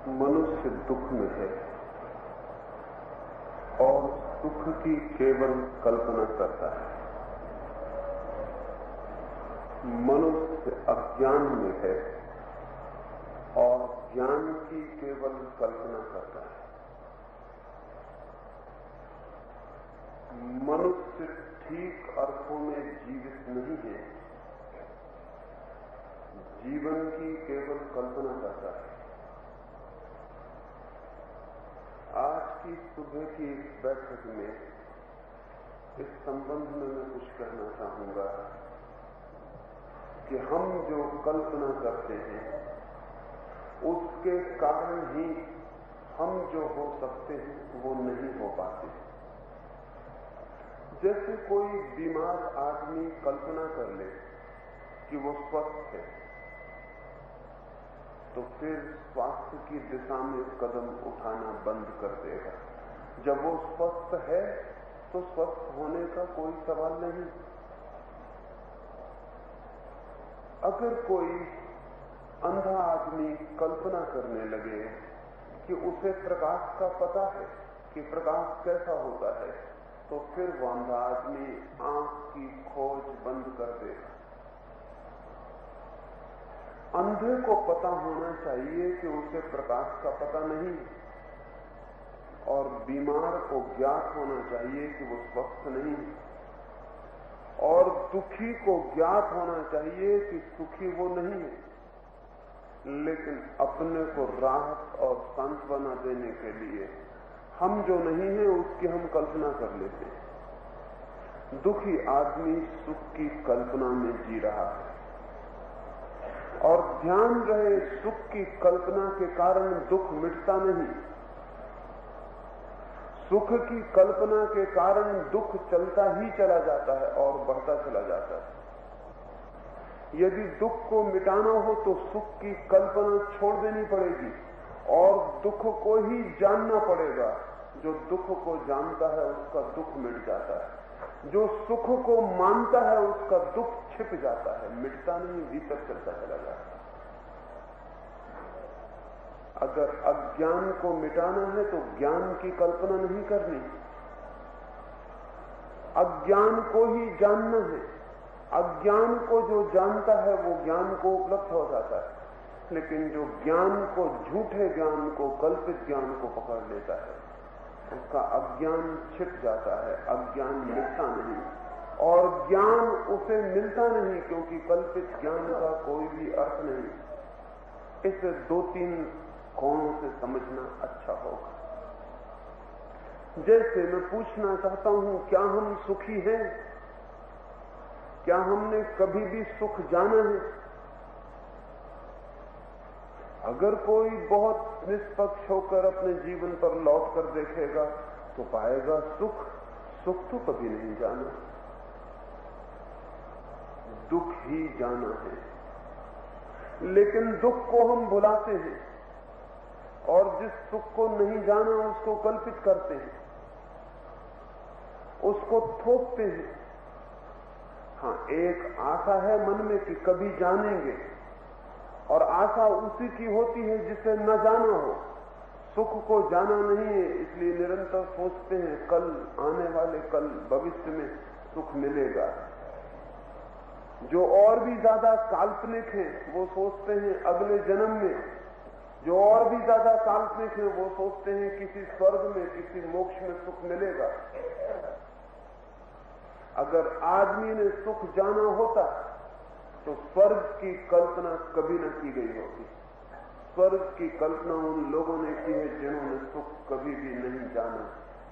मनुष्य दुख में है और सुख की केवल कल्पना करता है। मनुष्य अज्ञान में है और ज्ञान की केवल कल्पना करता है। मनुष्य ठीक अर्थों में जीवित नहीं है, जीवन की केवल कल्पना करता है। आज की सुबह की इस बैठक में इस संबंध में मैं कुछ कहना चाहूंगा कि हम जो कल्पना करते हैं उसके कारण ही हम जो हो सकते हैं वो नहीं हो पाते। जैसे कोई बीमार आदमी कल्पना कर ले कि वो स्वस्थ है, तो फिर स्वास्थ्य की दिशा में कदम उठाना बंद कर देगा। जब वो स्वस्थ है तो स्वस्थ होने का कोई सवाल नहीं। अगर कोई अंधा आदमी कल्पना करने लगे कि उसे प्रकाश का पता है कि प्रकाश कैसा होता है, तो फिर वो अंधा आदमी आंख की खोज बंद कर देगा। अंधे को पता होना चाहिए कि उसे प्रकाश का पता नहीं, और बीमार को ज्ञात होना चाहिए कि वो स्वस्थ नहीं, और दुखी को ज्ञात होना चाहिए कि सुखी वो नहीं है। लेकिन अपने को राहत और सांत्वना देने के लिए हम जो नहीं है उसकी हम कल्पना कर लेते हैं। दुखी आदमी सुख की कल्पना में जी रहा है, और ध्यान रहे सुख की कल्पना के कारण दुख मिटता नहीं। सुख की कल्पना के कारण दुख चलता ही चला जाता है और बढ़ता चला जाता है। यदि दुख को मिटाना हो तो सुख की कल्पना छोड़ देनी पड़ेगी और दुख को ही जानना पड़ेगा। जो दुख को जानता है उसका दुख मिट जाता है। जो सुख को मानता है उसका दुख छिप जाता है, मिटता नहीं, भीतर चलता चला जाता है। अगर अज्ञान को मिटाना है तो ज्ञान की कल्पना नहीं करनी, अज्ञान को ही जानना है। अज्ञान को जो जानता है वो ज्ञान को उपलब्ध हो जाता है। लेकिन जो ज्ञान को, झूठे ज्ञान को, कल्पित ज्ञान को पकड़ लेता है, उसका अज्ञान छिप जाता है, अज्ञान मिलता नहीं, और ज्ञान उसे मिलता नहीं, क्योंकि कल्पित ज्ञान का कोई भी अर्थ नहीं। इसे 2-3 कोणों से समझना अच्छा होगा। जैसे मैं पूछना चाहता हूं, क्या हम सुखी हैं? क्या हमने कभी भी सुख जाना है? अगर कोई बहुत निष्पक्ष होकर अपने जीवन पर लौट कर देखेगा तो पाएगा सुख तो कभी नहीं जाना, दुख ही जाना है। लेकिन दुख को हम भुलाते हैं और जिस सुख को नहीं जाना उसको कल्पित करते हैं, उसको थोपते हैं। हाँ, एक आशा है मन में कि कभी जानेंगे, और आशा उसी की होती है जिसे न जाना हो। सुख को जाना नहीं है, इसलिए निरंतर सोचते हैं कल, आने वाले कल, भविष्य में सुख मिलेगा। जो और भी ज्यादा काल्पनिक है वो सोचते हैं अगले जन्म में। जो और भी ज्यादा काल्पनिक है वो सोचते हैं किसी स्वर्ग में, किसी मोक्ष में सुख मिलेगा। अगर आदमी ने सुख जाना होता तो स्वर्ग की कल्पना कभी न की गई होती। स्वर्ग की कल्पना उन लोगों ने की है जिन्होंने सुख कभी भी नहीं जाना।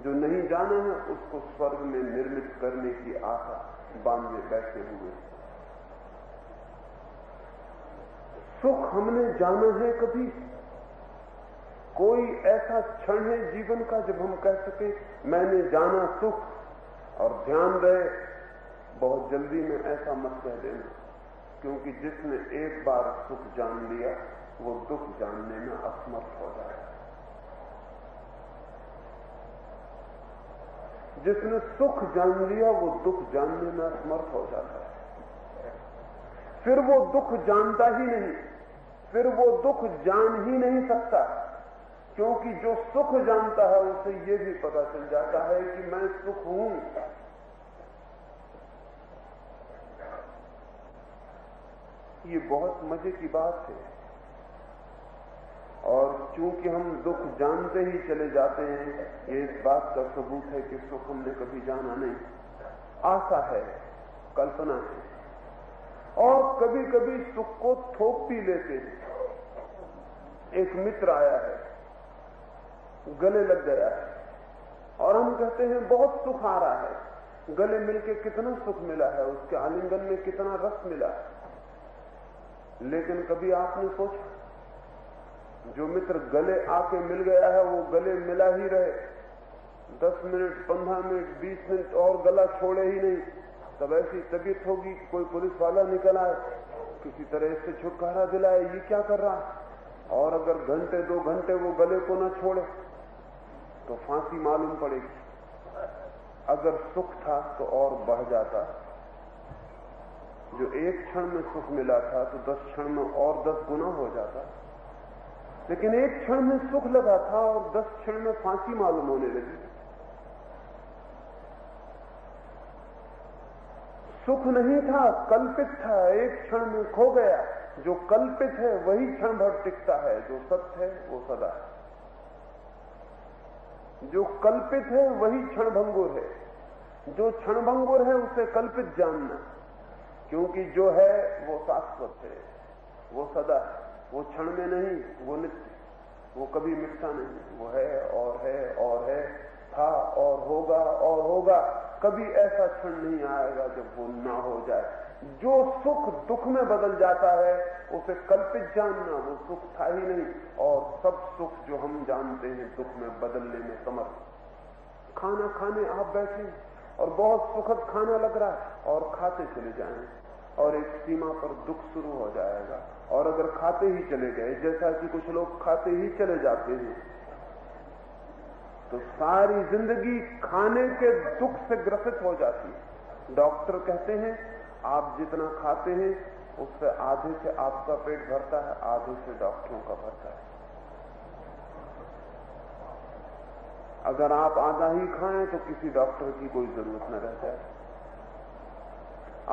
जो नहीं जाना है उसको स्वर्ग में निर्मित करने की आशा बांधे बैठे हुए। सुख हमने जाना है कभी? कोई ऐसा क्षण है जीवन का जब हम कह सके मैंने जाना सुख? और ध्यान रहे, बहुत जल्दी में ऐसा मत कह देना, क्योंकि जिसने एक बार सुख जान लिया वो दुख जानने में असमर्थ हो जाएगा। जिसने सुख जान लिया वो दुख जानने में असमर्थ हो जाता है। फिर वो दुख जानता ही नहीं, फिर वो दुख जान ही नहीं सकता, क्योंकि जो सुख जानता है उसे ये भी पता चल जाता है कि मैं सुख हूं। ये बहुत मजे की बात है। और चूंकि हम दुख जानते ही चले जाते हैं, ये इस बात का सबूत है कि सुख हमने कभी जाना नहीं। आशा है, कल्पना है, और कभी कभी सुख को थोप भी लेते हैं। एक मित्र आया है, गले लग गया है, और हम कहते हैं बहुत सुख आ रहा है। गले मिलके कितना सुख मिला है, उसके आलिंगन में कितना रस मिला है। लेकिन कभी आपने सोचा, जो मित्र गले आके मिल गया है वो गले मिला ही रहे, 10 मिनट, 15 मिनट, 20 मिनट और गला छोड़े ही नहीं। तब ऐसी तबीयत होगी, कोई पुलिस वाला निकल आए, किसी तरह से छुटकारा दिलाए, ये क्या कर रहा है। और अगर घंटे 2 घंटे वो गले को न छोड़े तो फांसी मालूम पड़ेगी। अगर सुख था तो और बढ़ जाता। जो एक क्षण में सुख मिला था तो 10 क्षण में और 10 गुना हो जाता। लेकिन एक क्षण में सुख लगा था और 10 क्षण में फांसी मालूम होने लगी। सुख नहीं था, कल्पित था, एक क्षण में खो गया। जो कल्पित है वही क्षण भर टिकता है, जो सत्य है वो सदा है। जो कल्पित है वही क्षणभंगुर है। जो क्षणभंगुर है उसे कल्पित जानना, क्योंकि जो है वो शाश्वत है, वो सदा है, वो क्षण में नहीं, वो नित्य, वो कभी मिटता नहीं। वो है और है और है, था और होगा। कभी ऐसा क्षण नहीं आएगा जब वो ना हो जाए। जो सुख दुख में बदल जाता है उसे कल्पित जानना, वो सुख था ही नहीं। और सब सुख जो हम जानते हैं दुख में बदलने में समर्थ। खाना खाने आप बैठे और बहुत सुखद खाना लग रहा है और खाते चले जाएं, और एक सीमा पर दुख शुरू हो जाएगा। और अगर खाते ही चले गए, जैसा कि कुछ लोग खाते ही चले जाते हैं, तो सारी जिंदगी खाने के दुख से ग्रसित हो जाती है। डॉक्टर कहते हैं आप जितना खाते हैं उससे आधे से आपका पेट भरता है, आधे से डॉक्टरों का भरता है। अगर आप आधा ही खाएं तो किसी डॉक्टर की कोई जरूरत न रह जाए।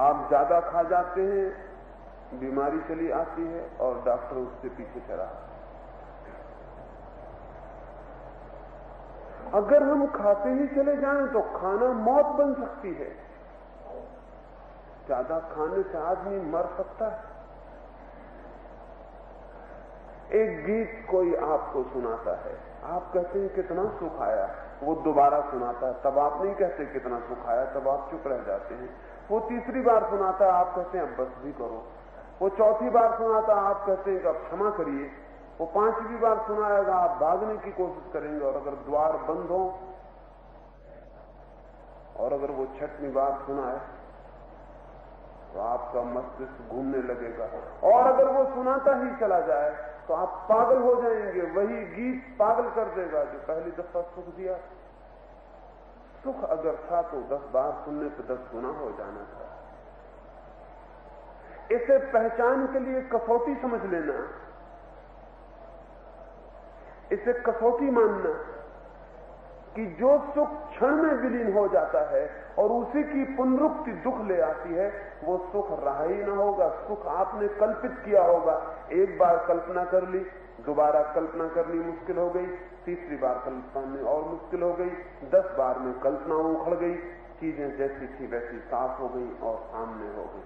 आप ज्यादा खा जाते हैं, बीमारी चली आती है और डॉक्टर उससे पीछे चला। अगर हम खाते ही चले जाएं तो खाना मौत बन सकती है। ज्यादा खाने से आदमी मर सकता है। एक गीत कोई आपको सुनाता है, आप कहते हैं कितना सुख आया, वो दोबारा सुनाता है, तब आप नहीं कहते कितना सुख आया, तब आप चुप रह जाते हैं। वो तीसरी बार सुनाता है, आप कहते हैं अब बस भी करो। वो चौथी बार सुनाता है, आप कहते हैं कि अब क्षमा करिए। वो 5वीं बार सुनाएगा, आप भागने की कोशिश करेंगे, और अगर द्वार बंद हो और अगर वो 6वीं बार सुनाए तो आपका मस्तिष्क घूमने लगेगा। और अगर वो सुनाता ही चला जाए तो आप पागल हो जाएंगे। वही गीत पागल कर देगा जो पहली दफा सुख दिया। सुख अगर था तो 10 बार सुनने पर 10 गुना हो जाना था। इसे पहचान के लिए कसौटी समझ लेना, इसे कसौटी मानना कि जो सुख क्षण में विलीन हो जाता है और उसी की पुनरुक्ति दुख ले आती है, वो सुख रहा ही ना होगा। सुख आपने कल्पित किया होगा। एक बार कल्पना कर ली, दोबारा कल्पना करनी मुश्किल हो गई, तीसरी बार कल्पना और मुश्किल हो गई, 10 बार में कल्पना उखड़ गई, चीजें जैसी थी वैसी साफ हो गई और सामने हो गई।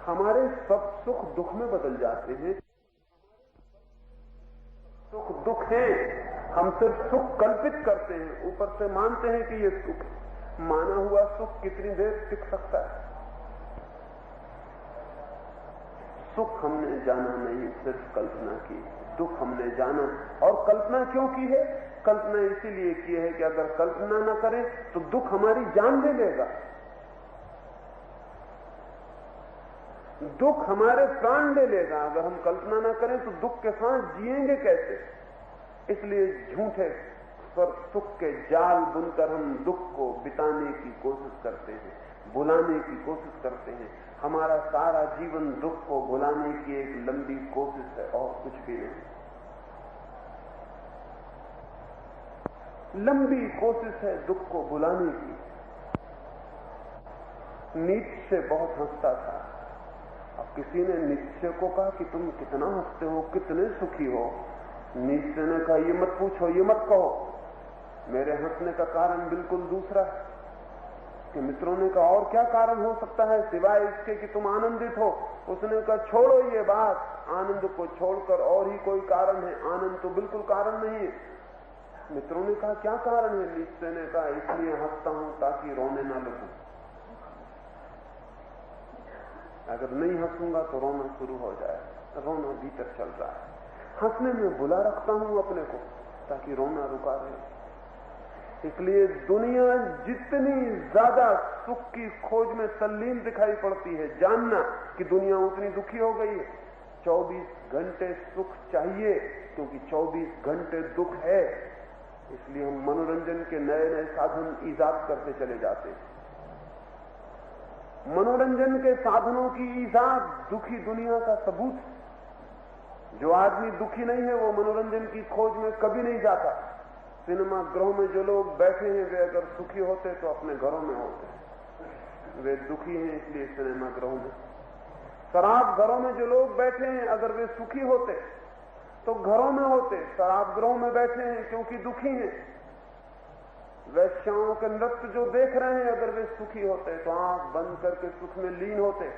हमारे सब सुख दुख में बदल जाते हैं। सुख दुख है, हम सिर्फ सुख कल्पित करते हैं, ऊपर से मानते हैं कि ये सुख। माना हुआ सुख कितनी देर टिक सकता है? सुख हमने जाना नहीं, सिर्फ कल्पना की। दुख हमने जाना, और कल्पना क्यों की है? कल्पना इसीलिए की है कि अगर कल्पना न करें तो दुख हमारी जान ले लेगा, दुख हमारे प्राण ले लेगा। अगर हम कल्पना न करें तो दुख के साथ जिएंगे कैसे? इसलिए झूठे पर सुख के जाल बुनकर हम दुख को बिताने की कोशिश करते हैं, भुलाने की कोशिश करते हैं। हमारा सारा जीवन दुख को भुलाने की एक लंबी कोशिश है और कुछ भी नहीं। लंबी कोशिश है दुख को भुलाने की। नीत्शे बहुत हंसता था। अब किसी ने नीत्शे को कहा कि तुम कितना हंसते हो, कितने सुखी हो। नीत्शे ने कहा, ये मत पूछो, ये मत कहो, मेरे हंसने का कारण बिल्कुल दूसरा है। कि मित्रों ने कहा, और क्या कारण हो सकता है सिवाय इसके कि तुम आनंदित हो। उसने कहा, छोड़ो ये बात, आनंद को छोड़कर और ही कोई कारण है, आनंद तो बिल्कुल कारण नहीं है। मित्रों ने कहा, क्या कारण है? नीत्शे ने कहा, इसलिए हंसता हूं ताकि रोने ना लगूं। अगर नहीं हंसूंगा तो रोना शुरू हो जाएगा। रोना भीतर चल रहा है। हंसने में बुला रखता हूं अपने को ताकि रोना रुका रहे। इसलिए दुनिया जितनी ज्यादा सुख की खोज में तल्लीन दिखाई पड़ती है, जानना कि दुनिया उतनी दुखी हो गई है। 24 घंटे सुख चाहिए, क्योंकि 24 घंटे दुख है। इसलिए हम मनोरंजन के नए नए साधन ईजाद करते चले जाते हैं। मनोरंजन के साधनों की ईजाद दुखी दुनिया का सबूत है। जो आदमी दुखी नहीं है वो मनोरंजन की खोज में कभी नहीं जाता। सिनेमा गृहों में जो लोग बैठे हैं वे अगर सुखी होते तो अपने घरों में होते। वे दुखी हैं इसलिए सिनेमा गृहों में। शराब घरों में जो लोग बैठे हैं अगर वे सुखी होते तो घरों में होते। शराब गृहों में बैठे हैं क्योंकि दुखी हैं। वैश्याओं के नृत्य जो देख रहे हैं अगर वे सुखी होते तो आंख बंद करके सुख में लीन होते।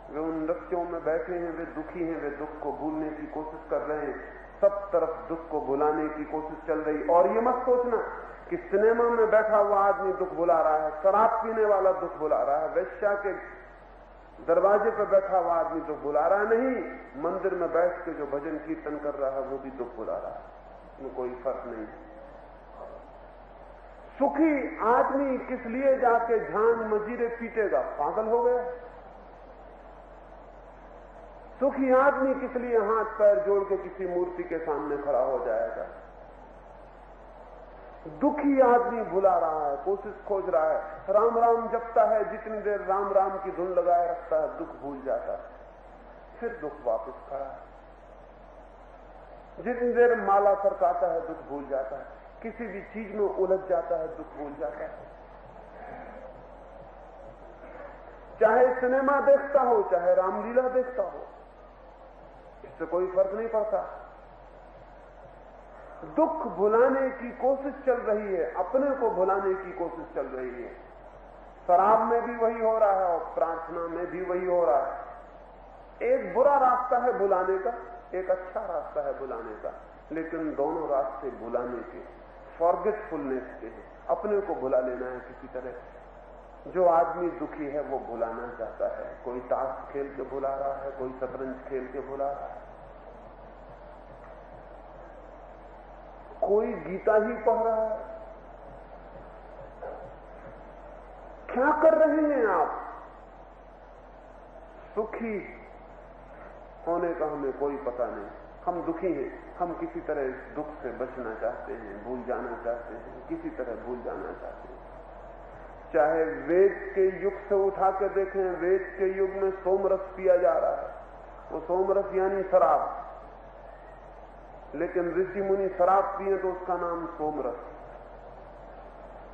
वे उन नृत्यों में बैठे हैं, वे दुखी हैं, वे दुख को भूलने की कोशिश कर रहे हैं। सब तरफ दुख को भुलाने की कोशिश चल रही। और ये मत सोचना कि सिनेमा में बैठा हुआ आदमी दुख भुला रहा है, शराब पीने वाला दुख भुला रहा है, वेश्या के दरवाजे पर बैठा हुआ आदमी दुख भुला रहा है। नहीं, मंदिर में बैठ के जो भजन कीर्तन कर रहा है वो भी दुख भुला रहा है। इसमें कोई फर्क नहीं। सुखी आदमी किस लिए जाके झांझ मजीरे पीटेगा? पागल हो गया। सुखी आदमी किस लिए हाथ पैर जोड़ के किसी मूर्ति के सामने खड़ा हो जाएगा? दुखी आदमी भुला रहा है, कोशिश खोज रहा है, राम राम जपता है, जितनी देर राम राम की धुन लगाए रखता है दुख भूल जाता है, फिर दुख वापस खड़ा है। जितनी देर माला सरकाता है दुख भूल जाता है, किसी भी चीज में उलझ जाता है दुख भूल जाता है। चाहे सिनेमा देखता हो चाहे रामलीला देखता हो, इससे कोई फर्क नहीं पड़ता। दुख भुलाने की कोशिश चल रही है, अपने को भुलाने की कोशिश चल रही है। शराब में भी वही हो रहा है और प्रार्थना में भी वही हो रहा है। एक बुरा रास्ता है भुलाने का, एक अच्छा रास्ता है भुलाने का, लेकिन दोनों रास्ते भुलाने के, फॉरगेटफुलनेस के हैं। अपने को भुला लेना है किसी तरह। जो आदमी दुखी है वो भुलाना चाहता है। कोई ताश खेल के भुला रहा है, कोई शतरंज खेल के भुला रहा है, कोई गीता ही पढ़ रहा है। क्या कर रहे हैं आप? सुखी होने का हमें कोई पता नहीं। हम दुखी हैं, हम किसी तरह इस दुख से बचना चाहते हैं, भूल जाना चाहते हैं, किसी तरह भूल जाना चाहते हैं। चाहे वेद के युग से उठा के देखें, वेद के युग में सोमरस पिया जा रहा है। वो सोमरस यानी शराब, लेकिन ऋषि मुनि शराब पिए तो उसका नाम सोमरस,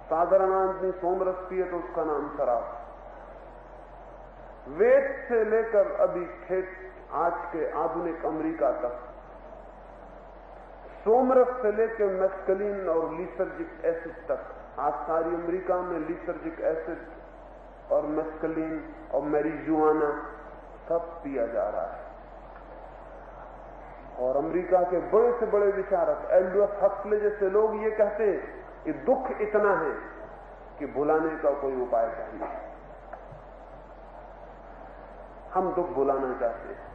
साधारण आदमी सोमरस पिए तो उसका नाम शराब। वेद से लेकर अभी खेत आज के आधुनिक अमेरिका तक, सोमरस से लेकर मेस्कलिन और लीसर्जिक एसिड तक, आज सारी अमेरिका में लीसर्जिक एसिड और मेस्कलिन और मैरिजुआना सब पिया जा रहा है। और अमेरिका के बड़े से बड़े विचारक एल्डोस हक्सले जैसे लोग ये कहते हैं कि दुख इतना है कि भुलाने का कोई उपाय चाहिए। हम दुख भुलाना चाहते हैं।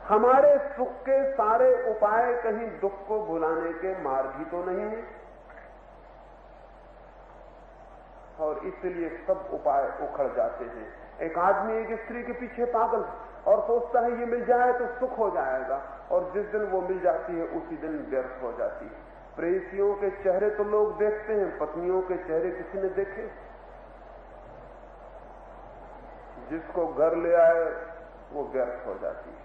हमारे सुख के सारे उपाय कहीं दुख को भुलाने के मार्ग ही तो नहीं है, और इसलिए सब उपाय उखड़ जाते हैं। एक आदमी एक स्त्री के पीछे पागल और सोचता है ये मिल जाए तो सुख हो जाएगा, और जिस दिन वो मिल जाती है उसी दिन व्यर्थ हो जाती है। प्रेयसियों के चेहरे तो लोग देखते हैं, पत्नियों के चेहरे किसी ने देखे? जिसको घर ले आए वो व्यर्थ हो जाती है।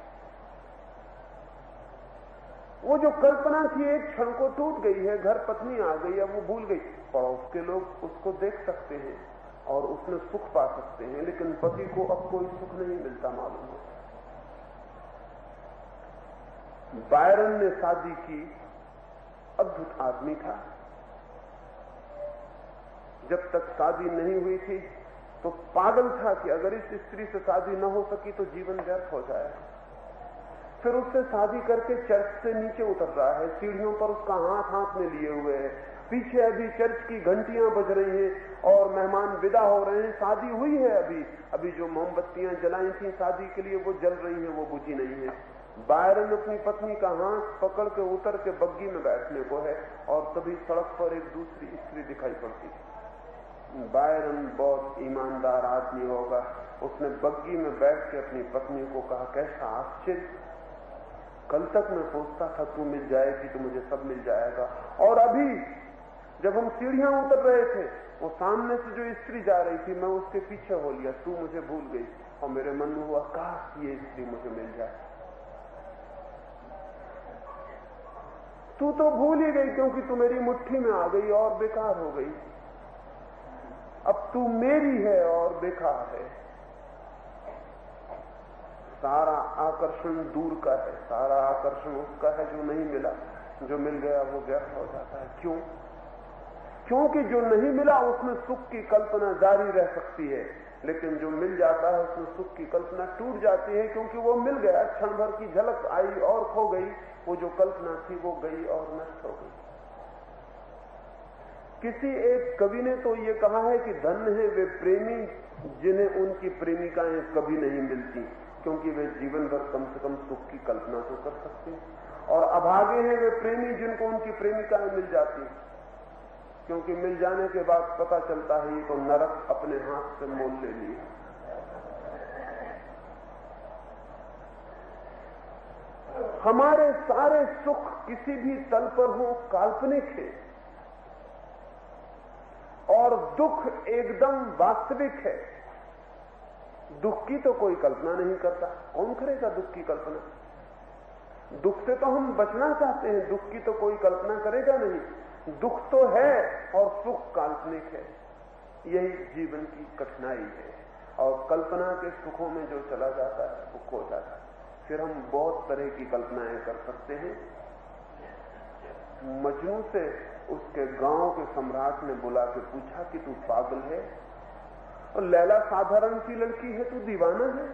वो जो कल्पना थी एक क्षण को टूट गई है, घर पत्नी आ गई, अब वो भूल गई। पड़ोस के लोग उसको देख सकते हैं और उसमें सुख पा सकते हैं, लेकिन पति को अब कोई सुख नहीं मिलता मालूम होता। बायरन ने शादी की, अद्भुत आदमी था। जब तक शादी नहीं हुई थी तो पागल था कि अगर इस स्त्री से शादी न हो सकी तो जीवन व्यर्थ हो जाएगा। फिर उससे शादी करके चर्च से नीचे उतर रहा है, सीढ़ियों पर उसका हाथ में लिए हुए है, पीछे अभी चर्च की घंटियां बज रही हैं और मेहमान विदा हो रहे हैं। शादी हुई है, अभी जो मोमबत्तियां जलाई थी शादी के लिए वो जल रही हैं, वो बुझी नहीं है। बायरन अपनी पत्नी का हाथ पकड़ के उतर के बग्गी में बैठने को है और तभी सड़क पर एक दूसरी स्त्री दिखाई पड़ती है। बायरन बहुत ईमानदार आदमी होगा, उसने बग्गी में बैठ के अपनी पत्नी को कहा, कैसा आश्चर्य, कल तक मैं सोचता था तू मिल जाएगी तो मुझे सब मिल जाएगा, और अभी जब हम सीढ़ियां उतर रहे थे वो सामने से जो स्त्री जा रही थी मैं उसके पीछे हो लिया, तू मुझे भूल गई। और मेरे मन में हुआ काश ये स्त्री मुझे मिल जाए। तू तो भूल ही गई क्योंकि तू मेरी मुट्ठी में आ गई और बेकार हो गई। अब तू मेरी है और बेकार है। सारा आकर्षण दूर का है, सारा आकर्षण उसका है जो नहीं मिला, जो मिल गया वो व्यर्थ हो जाता है। क्यों? क्योंकि जो नहीं मिला उसमें सुख की कल्पना जारी रह सकती है, लेकिन जो मिल जाता है उसमें सुख की कल्पना टूट जाती है, क्योंकि वो मिल गया, क्षण भर की झलक आई और खो गई, वो जो कल्पना थी वो गई और नष्ट हो गई। किसी एक कवि ने तो ये कहा है कि धन्य है वे प्रेमी जिन्हें उनकी प्रेमिकाएं कभी नहीं मिलती, क्योंकि वे जीवन भर कम से कम सुख की कल्पना तो कर सकते हैं। और अभागे हैं वे प्रेमी जिनको उनकी प्रेमिकाएं मिल जाती, क्योंकि मिल जाने के बाद पता चलता है ये तो नरक अपने हाथ से मोल ले लिया। हमारे सारे सुख किसी भी तल पर हो काल्पनिक है और दुख एकदम वास्तविक है। दुख की तो कोई कल्पना नहीं करता, कौन करेगा दुख की कल्पना? दुख से तो हम बचना चाहते हैं, दुख की तो कोई कल्पना करेगा नहीं। दुख तो है और सुख काल्पनिक है, यही जीवन की कठिनाई है। और कल्पना के सुखों में जो चला जाता है वो खो जाता है। फिर हम बहुत तरह की कल्पनाएं कर सकते हैं। मजनू से उसके गांव के सम्राट ने बुला के पूछा कि तू पागल है? और लैला साधारण सी लड़की है, तू दीवाना है?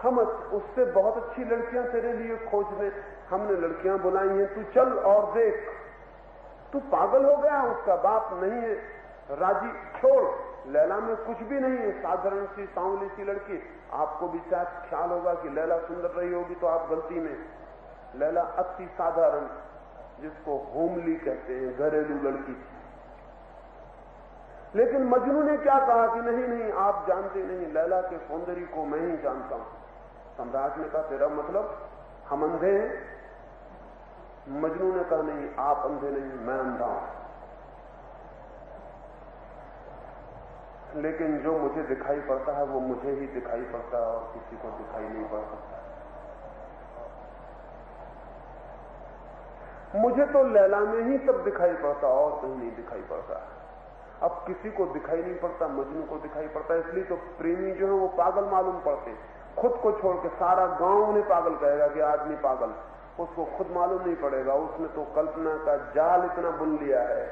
हम उससे बहुत अच्छी लड़कियां तेरे लिए खोज में हमने लड़कियां बुलाई हैं, तू चल और देख। तू पागल हो गया? उसका बाप नहीं है राजी, छोड़, लैला में कुछ भी नहीं है, साधारण सी सांवली सी लड़की। आपको भी शायद ख्याल होगा कि लैला सुंदर रही होगी तो आप गलती में। लैला अति साधारण, जिसको होमली कहते हैं, घरेलू लड़की थी। लेकिन मजनू ने क्या कहा कि नहीं नहीं, आप जानते नहीं, लैला के सौंदर्य को मैं ही जानता हूं। सम्राट ने कहा तेरा मतलब हम अंधे हैं? मजनू ने कहा नहीं, आप अंधे नहीं, मैं अंधा हूं, लेकिन जो मुझे दिखाई पड़ता है वो मुझे ही दिखाई पड़ता है और किसी को दिखाई नहीं पड़ सकता। मुझे तो लैला में ही सब दिखाई पड़ता और कहीं नहीं दिखाई पड़ता। अब किसी को दिखाई नहीं पड़ता, मजनू को दिखाई पड़ता, इसलिए तो प्रेमी जो है वो पागल मालूम पड़ते। खुद को छोड़ के सारा गांव उन्हें पागल कहेगा कि आदमी पागल, उसको खुद मालूम नहीं पड़ेगा। उसने तो कल्पना का जाल इतना बुन लिया है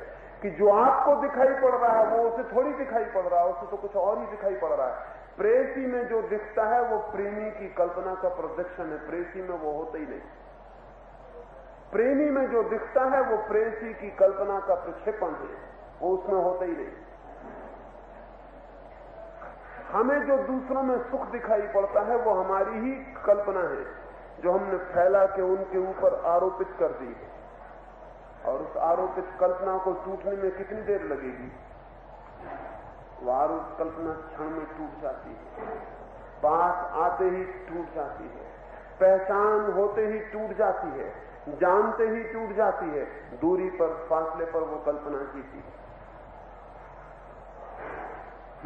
कि जो आपको दिखाई पड़ रहा है वो उसे थोड़ी दिखाई पड़ रहा है, उसे तो कुछ और ही दिखाई पड़ रहा है। प्रेसी में जो दिखता है वो प्रेमी की कल्पना का प्रोजेक्शन है, प्रेसी में वो होता ही नहीं। प्रेमी में जो दिखता है वो प्रेसी की कल्पना का प्रक्षेपण है, वो उसमें होता ही नहीं। हमें जो दूसरों में सुख दिखाई पड़ता है वो हमारी ही कल्पना है, जो हमने फैला के उनके ऊपर आरोपित कर दी। और उस आरोपित कल्पना को टूटने में कितनी देर लगेगी? वो आरोप कल्पना क्षण में टूट जाती है, पास आते ही टूट जाती है, पहचान होते ही टूट जाती है, जानते ही टूट जाती है। दूरी पर, फासले पर वो कल्पना की थी।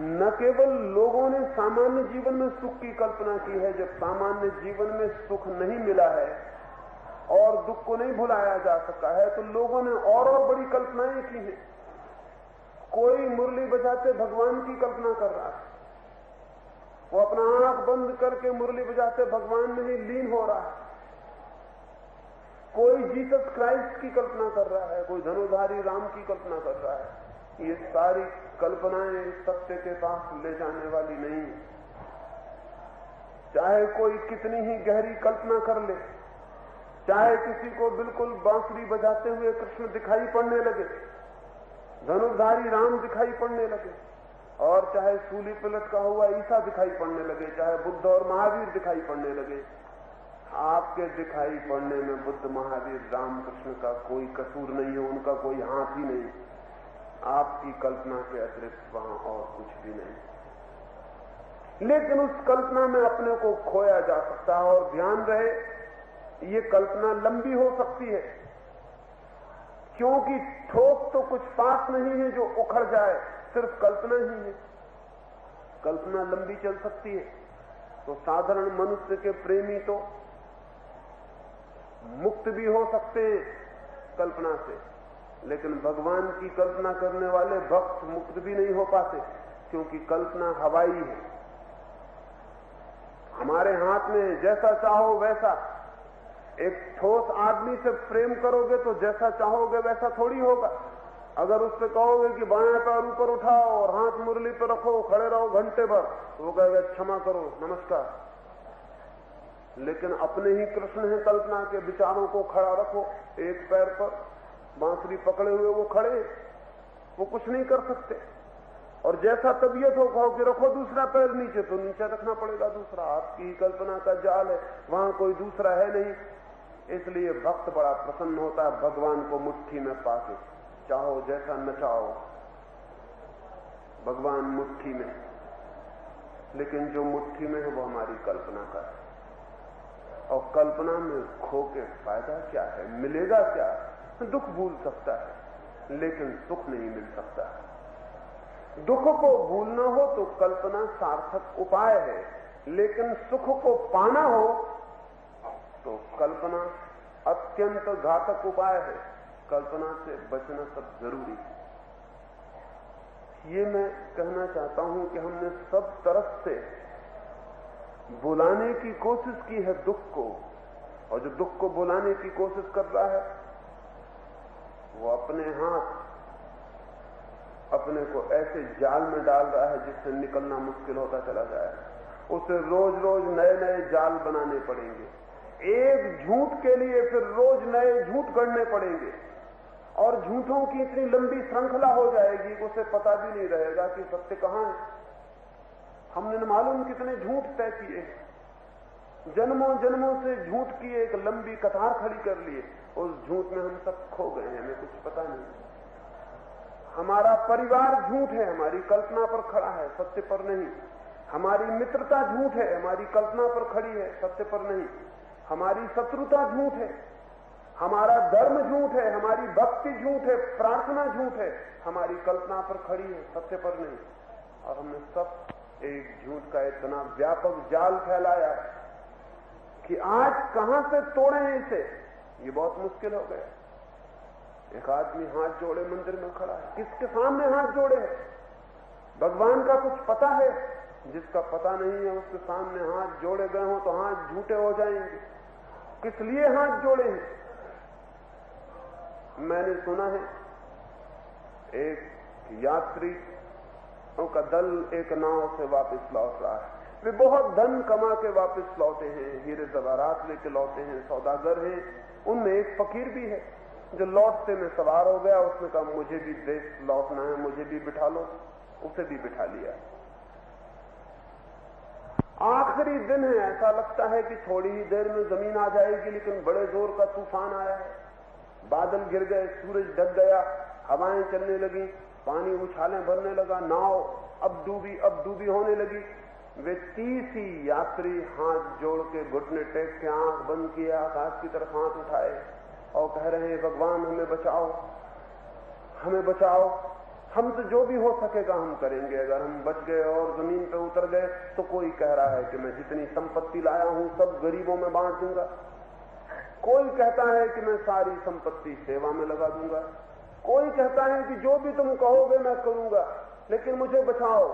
न केवल लोगों ने सामान्य जीवन में सुख की कल्पना की है, जब सामान्य जीवन में सुख नहीं मिला है और दुख को नहीं भुलाया जा सका है, तो लोगों ने और बड़ी कल्पनाएं की हैं। कोई मुरली बजाते भगवान की कल्पना कर रहा है, वो अपना आंख बंद करके मुरली बजाते भगवान में ही लीन हो रहा है। कोई जीसस क्राइस्ट की कल्पना कर रहा है, कोई धनुधारी राम की कल्पना कर रहा है। ये सारी कल्पनाएं सत्य के पास ले जाने वाली नहीं। चाहे कोई कितनी ही गहरी कल्पना कर ले, चाहे किसी को बिल्कुल बांसुरी बजाते हुए कृष्ण दिखाई पड़ने लगे, धनुर्धारी राम दिखाई पड़ने लगे, और चाहे सूली पे लटका हुआ ईसा दिखाई पड़ने लगे, चाहे बुद्ध और महावीर दिखाई पड़ने लगे, आपके दिखाई पड़ने में बुद्ध, महावीर, राम, कृष्ण का कोई कसूर नहीं है, उनका कोई हाथ ही नहीं। आपकी कल्पना के अतिरिक्त वहां और कुछ भी नहीं। लेकिन उस कल्पना में अपने को खोया जा सकता है। और ध्यान रहे, ये कल्पना लंबी हो सकती है, क्योंकि ठोस तो कुछ पास नहीं है जो उखड़ जाए, सिर्फ कल्पना ही है। कल्पना लंबी चल सकती है। तो साधारण मनुष्य के प्रेमी तो मुक्त भी हो सकते हैं कल्पना से, लेकिन भगवान की कल्पना करने वाले भक्त मुक्त भी नहीं हो पाते, क्योंकि कल्पना हवाई है। हमारे हाथ में जैसा चाहो वैसा। एक ठोस आदमी से प्रेम करोगे तो जैसा चाहोगे वैसा थोड़ी होगा। अगर उससे कहोगे कि बाएं पैर ऊपर उठाओ और हाथ मुरली पर रखो, खड़े रहो घंटे भर, तो वो कहेगा क्षमा करो, नमस्कार। लेकिन अपने ही कृष्ण है कल्पना के, विचारों को खड़ा रखो, एक पैर पर बांसुरी पकड़े हुए वो खड़े, वो कुछ नहीं कर सकते। और जैसा तबीयत हो कहो कि रखो दूसरा पैर नीचे, तो नीचे रखना पड़ेगा दूसरा। आपकी ही कल्पना का जाल है, वहां कोई दूसरा है नहीं। इसलिए भक्त बड़ा प्रसन्न होता है भगवान को मुट्ठी में पाके। चाहो जैसा नचाओ, भगवान मुट्ठी में। लेकिन जो मुट्ठी में है वो हमारी कल्पना का है, और कल्पना में खो के फायदा क्या है, मिलेगा क्या? दुख भूल सकता है, लेकिन सुख नहीं मिल सकता। दुख को भूलना हो तो कल्पना सार्थक उपाय है, लेकिन सुख को पाना हो तो कल्पना अत्यंत घातक उपाय है। कल्पना से बचना सब जरूरी है। ये मैं कहना चाहता हूं कि हमने सब तरफ से बुलाने की कोशिश की है दुख को, और जो दुख को बुलाने की कोशिश कर रहा है वो अपने हाथ अपने को ऐसे जाल में डाल रहा है जिससे निकलना मुश्किल होता चला जाए। उसे रोज रोज नए नए जाल बनाने पड़ेंगे। एक झूठ के लिए फिर रोज नए झूठ गढ़ने पड़ेंगे, और झूठों की इतनी लंबी श्रृंखला हो जाएगी कि उसे पता भी नहीं रहेगा कि सत्य कहां है। हमने न मालूम कितने झूठ तय किए, जन्मों जन्मों से झूठ की एक लंबी कतार खड़ी कर लिए। उस झूठ में हम सब खो गए हैं, हमें कुछ पता नहीं। हमारा परिवार झूठ है, हमारी कल्पना पर खड़ा है, सत्य पर नहीं। हमारी मित्रता झूठ है, हमारी कल्पना पर खड़ी है, सत्य पर नहीं। हमारी शत्रुता झूठ है, हमारा धर्म झूठ है, हमारी भक्ति झूठ है, प्रार्थना झूठ है, हमारी कल्पना पर खड़ी है, सत्य पर नहीं। और हमने सब एक झूठ का इतना व्यापक जाल फैलाया कि आज कहां से तोड़े हैं इसे, ये बहुत मुश्किल हो गया। एक आदमी हाथ जोड़े मंदिर में खड़ा है, किसके सामने हाथ जोड़े है? भगवान का कुछ पता है? जिसका पता नहीं है उसके सामने हाथ जोड़े गए हो तो हाथ झूठे हो जाएंगे। किस लिए हाथ जोड़े हैं? मैंने सुना है एक यात्री का दल एक नाव से वापस लौट रहा है। वे बहुत धन कमा के वापस लौटे हैं, हीरे जवाहरात लेके लौटे हैं, सौदागर हैं। उनमें एक फकीर भी है जो लौटते में सवार हो गया। उसने कहा मुझे भी देश लौटना है, मुझे भी बिठा लो। उसे भी बिठा लिया। आखिरी दिन है, ऐसा लगता है कि थोड़ी ही देर में जमीन आ जाएगी, लेकिन बड़े जोर का तूफान आया है। बादल गिर गए, सूरज ढक गया, हवाएं चलने लगी, पानी उछालें भरने लगा, नाव अब डूबी होने लगी। वे 30 ही यात्री हाथ जोड़ के घुटने टेक के आंख बंद किए, आकाश की तरफ हाथ उठाए और कह रहे हैं भगवान हमें बचाओ, हमें बचाओ, हमसे जो भी हो सकेगा हम करेंगे। अगर हम बच गए और जमीन पे उतर गए तो कोई कह रहा है कि मैं जितनी संपत्ति लाया हूं सब गरीबों में बांट दूंगा। कोई कहता है कि मैं सारी संपत्ति सेवा में लगा दूंगा, कोई कहता है कि जो भी तुम कहोगे मैं करूंगा, लेकिन मुझे बचाओ।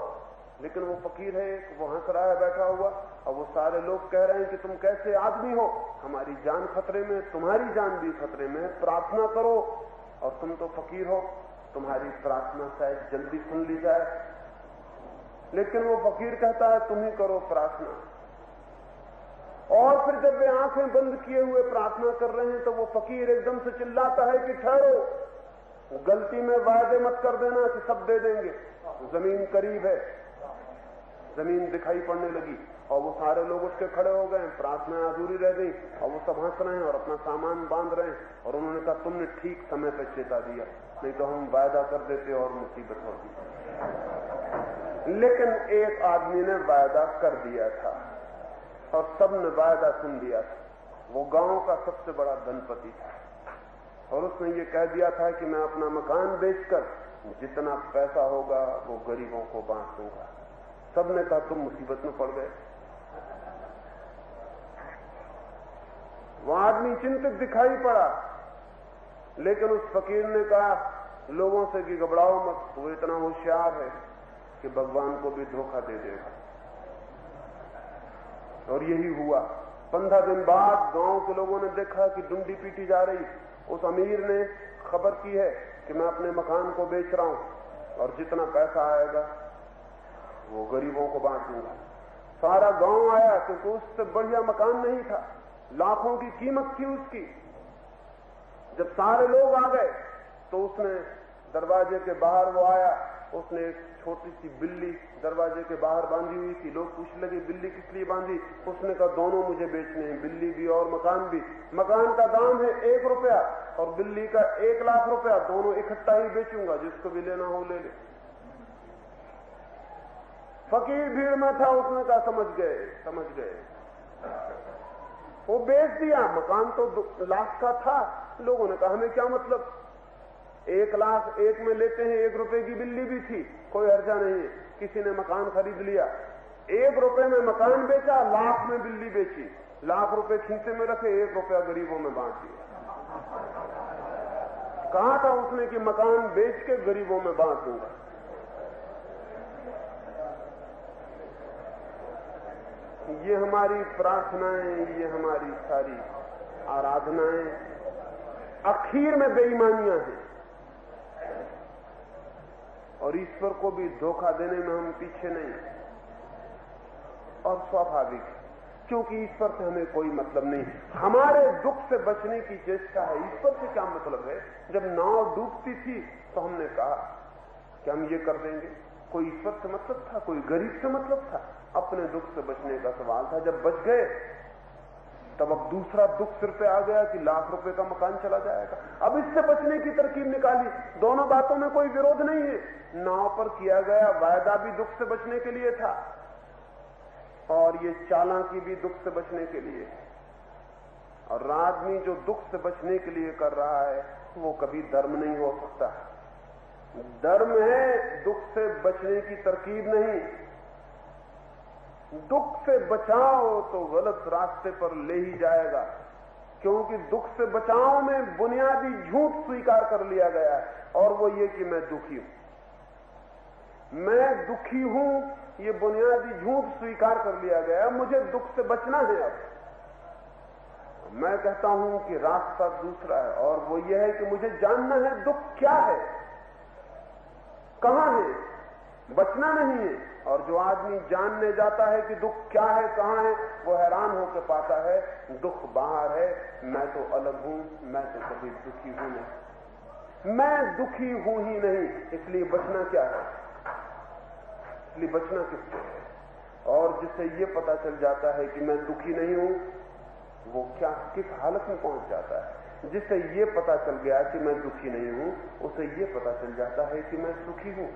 लेकिन वो फकीर है, वो हंस रहा है बैठा हुआ, और वो सारे लोग कह रहे हैं कि तुम कैसे आदमी हो, हमारी जान खतरे में, तुम्हारी जान भी खतरे में, प्रार्थना करो। और तुम तो फकीर हो, तुम्हारी प्रार्थना शायद जल्दी सुन ली जाए। लेकिन वो फकीर कहता है तुम ही करो प्रार्थना। और फिर जब वे आंखें बंद किए हुए प्रार्थना कर रहे हैं तो वो फकीर एकदम से चिल्लाता है कि ठहरो, गलती में वादे मत कर देना कि सब दे देंगे, जमीन करीब है। जमीन दिखाई पड़ने लगी और वो सारे लोग उठ के खड़े हो गए, प्रार्थना अधूरी रह गई और वो सब हंस रहे हैं और अपना सामान बांध रहे हैं। और उन्होंने कहा तुमने ठीक समय पर चेता दिया, नहीं तो हम वायदा कर देते और मुसीबत होती। लेकिन एक आदमी ने वायदा कर दिया था और सबने वायदा सुन लिया था। वो गांव का सबसे बड़ा धनपति था और उसने ये कह दिया था कि मैं अपना मकान बेचकर जितना पैसा होगा वो गरीबों को बांट दूंगा। सबने कहा तुम मुसीबत में पड़ गए। वो आदमी चिंतित दिखाई पड़ा, लेकिन उस फकीर ने कहा लोगों से कि घबराओ मत, वो इतना होशियार है कि भगवान को भी धोखा दे देगा। और यही हुआ। 15 दिन बाद गांव के लोगों ने देखा कि डुंडी पीटी जा रही। उस अमीर ने खबर की है कि मैं अपने मकान को बेच रहा हूं और जितना पैसा आएगा वो गरीबों को बांट दूंगा। सारा गांव आया क्योंकि उससे बढ़िया मकान नहीं था, लाखों की कीमत थी उसकी। जब सारे लोग आ गए तो उसने दरवाजे के बाहर वो आया, उसने एक छोटी सी बिल्ली दरवाजे के बाहर बांधी हुई थी। लोग पूछने लगे बिल्ली किस लिए बांधी? उसने कहा दोनों मुझे बेचने हैं, बिल्ली भी और मकान भी। मकान का दाम है 1 रुपया और बिल्ली का 1 लाख रुपया, दोनों इकट्ठा ही बेचूंगा, जिसको भी लेना हो ले ले। फकीर भीड़ में था, उसने कहा समझ गए। वो बेच दिया। मकान तो 2 लाख का था। लोगों ने कहा हमें क्या मतलब, 1 लाख 1 में लेते हैं, 1 रुपए की बिल्ली भी थी, कोई हर्जा नहीं है। किसी ने मकान खरीद लिया, 1 रुपए में मकान बेचा, लाख में बिल्ली बेची, लाख रुपए खींचे में रखे, 1 रुपया गरीबों में बांट दिया। कहा था उसने कि मकान बेच के गरीबों में बांट दूंगा। ये हमारी प्रार्थनाएं, ये हमारी सारी आराधनाएं आखिर में बेईमानियां हैं और ईश्वर को भी धोखा देने में हम पीछे नहीं। और स्वाभाविक है, क्योंकि ईश्वर से हमें कोई मतलब नहीं। हमारे दुख से बचने की चेष्टा है, ईश्वर से क्या मतलब है? जब नाव डूबती थी तो हमने कहा कि हम ये कर देंगे। कोई ईश्वर से मतलब था, कोई गरीब से मतलब था? अपने दुख से बचने का सवाल था। जब बच गए तब अब दूसरा दुख सिर पे आ गया कि लाख रुपए का मकान चला जाएगा। अब इससे बचने की तरकीब निकाली। दोनों बातों में कोई विरोध नहीं है। नाव पर किया गया वायदा भी दुख से बचने के लिए था और ये चालाकी भी दुख से बचने के लिए। और आदमी जो दुख से बचने के लिए कर रहा है वो कभी धर्म नहीं हो सकता। धर्म है दुख से बचने की तरकीब नहीं। दुख से बचाओ तो गलत रास्ते पर ले ही जाएगा, क्योंकि दुख से बचाव में बुनियादी झूठ स्वीकार कर लिया गया है और वो ये कि मैं दुखी हूं। मैं दुखी हूं, ये बुनियादी झूठ स्वीकार कर लिया गया है। मुझे दुख से बचना है। अब मैं कहता हूं कि रास्ता दूसरा है और वो ये है कि मुझे जानना है दुख क्या है, कहां है, बचना नहीं है। और जो आदमी जानने जाता है कि दुख क्या है, कहां है, वो हैरान होकर पाता है दुख बाहर है, मैं तो अलग हूं, मैं तो कभी दुखी हूं नहीं। मैं दुखी हूं ही नहीं, इसलिए बचना क्या है? इसलिए बचना किससे है? और जिसे ये पता चल जाता है कि मैं दुखी नहीं हूं, वो क्या किस हालत में पहुंच जाता है? जिसे ये पता चल गया कि मैं दुखी नहीं हूं, उसे ये पता चल जाता है कि मैं सुखी हूं।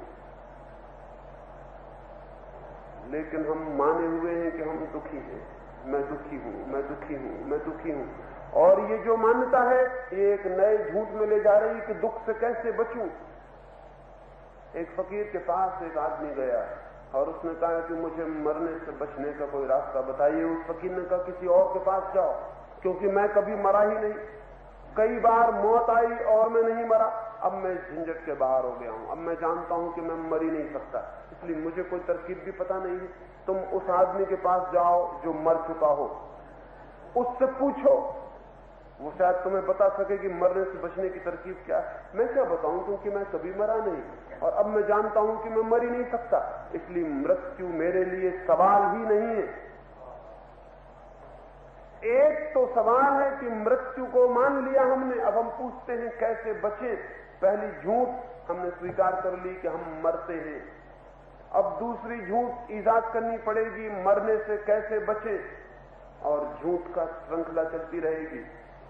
लेकिन हम माने हुए हैं कि हम दुखी हैं, मैं दुखी हूं, मैं दुखी हूं, मैं दुखी हूं। और ये जो मान्यता है ये एक नए झूठ में ले जा रही है कि दुख से कैसे बचूं। एक फकीर के पास एक आदमी गया और उसने कहा कि मुझे मरने से बचने का कोई रास्ता बताइए। उस फकीर ने कहा किसी और के पास जाओ। क्योंकि मैं कभी मरा ही नहीं। कई बार मौत आई और मैं नहीं मरा। अब मैं झंझट के बाहर हो गया हूं। अब मैं जानता हूं कि मैं मर ही नहीं सकता, इसलिए मुझे कोई तरकीब भी पता नहीं है। तुम उस आदमी के पास जाओ जो मर चुका हो, उससे पूछो, वो शायद तुम्हें बता सके कि मरने से बचने की तरकीब क्या है। मैं क्या बताऊं, क्योंकि मैं कभी मरा नहीं और अब मैं जानता हूं कि मैं मर ही नहीं सकता, इसलिए मृत्यु मेरे लिए सवाल ही नहीं है। एक तो सवाल है कि मृत्यु को मान लिया हमने, अब हम पूछते हैं कैसे बचे। पहली झूठ हमने स्वीकार कर ली कि हम मरते हैं। अब दूसरी झूठ ईजाद करनी पड़ेगी, मरने से कैसे बचे, और झूठ का श्रृंखला चलती रहेगी।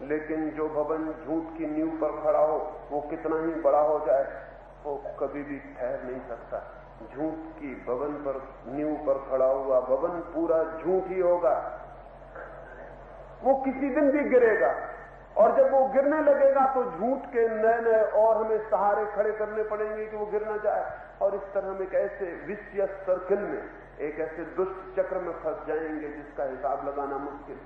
लेकिन जो भवन झूठ की नींव पर खड़ा हो, वो कितना ही बड़ा हो जाए, वो कभी भी ठहर नहीं सकता। झूठ की भवन पर नींव पर खड़ा हुआ भवन पूरा झूठ ही होगा। वो किसी दिन भी गिरेगा, और जब वो गिरने लगेगा तो झूठ के नए नए और हमें सहारे खड़े करने पड़ेंगे कि वो गिर ना जाए। और इस तरह हम एक ऐसे विशियस सर्किल में, एक ऐसे दुष्ट चक्र में फंस जाएंगे जिसका हिसाब लगाना मुश्किल।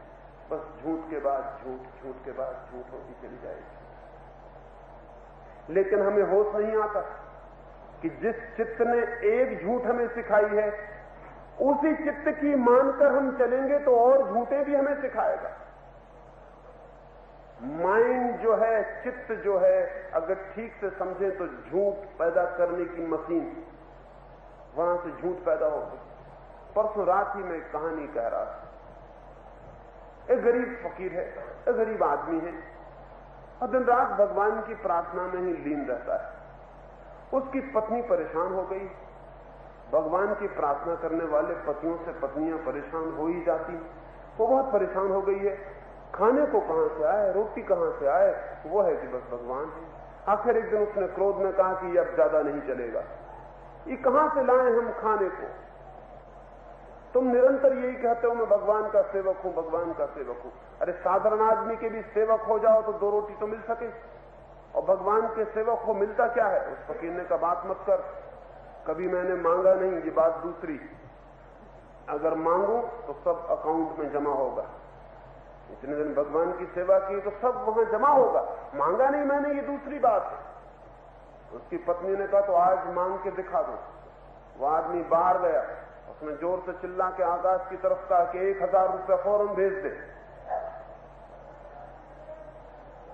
बस झूठ के बाद झूठ, झूठ के बाद झूठ होती चली जाएगी। लेकिन हमें होश नहीं आता कि जिस चित्त ने एक झूठ हमें सिखाई है, उसी चित्त की मानकर हम चलेंगे तो और झूठे भी हमें सिखाएगा। माइंड जो है, चित्त जो है, अगर ठीक से समझे तो झूठ पैदा करने की मशीन, वहां से झूठ पैदा हो गई। परसों रात ही मैं एक कहानी कह रहा था। एक गरीब फकीर है, एक गरीब आदमी है, और दिन रात भगवान की प्रार्थना में ही लीन रहता है। उसकी पत्नी परेशान हो गई। भगवान की प्रार्थना करने वाले पतियों से पत्नियां परेशान हो ही जाती। वो बहुत परेशान हो गई है, खाने को कहां से आए, रोटी कहां से आए, वो है कि बस भगवान है। आखिर एक दिन उसने क्रोध में कहा कि ये अब ज्यादा नहीं चलेगा, ये कहां से लाए हम खाने को? तुम निरंतर यही कहते हो मैं भगवान का सेवक हूं, भगवान का सेवक हूं। अरे साधारण आदमी के भी सेवक हो जाओ तो 2 रोटी तो मिल सके, और भगवान के सेवक हो मिलता क्या है? उस फकीर ने कहा बात मत कर, कभी मैंने मांगा नहीं, ये बात दूसरी। अगर मांगू तो सब अकाउंट में जमा होगा। इतने दिन भगवान की सेवा की तो सब वहां जमा होगा, मांगा नहीं मैंने, ये दूसरी बात है। उसकी पत्नी ने कहा तो आज मांग के दिखा दो। वो आदमी बाहर गया, उसने जोर से चिल्ला के आकाश की तरफ कहा कि 1000 रुपया फौरन भेज दे।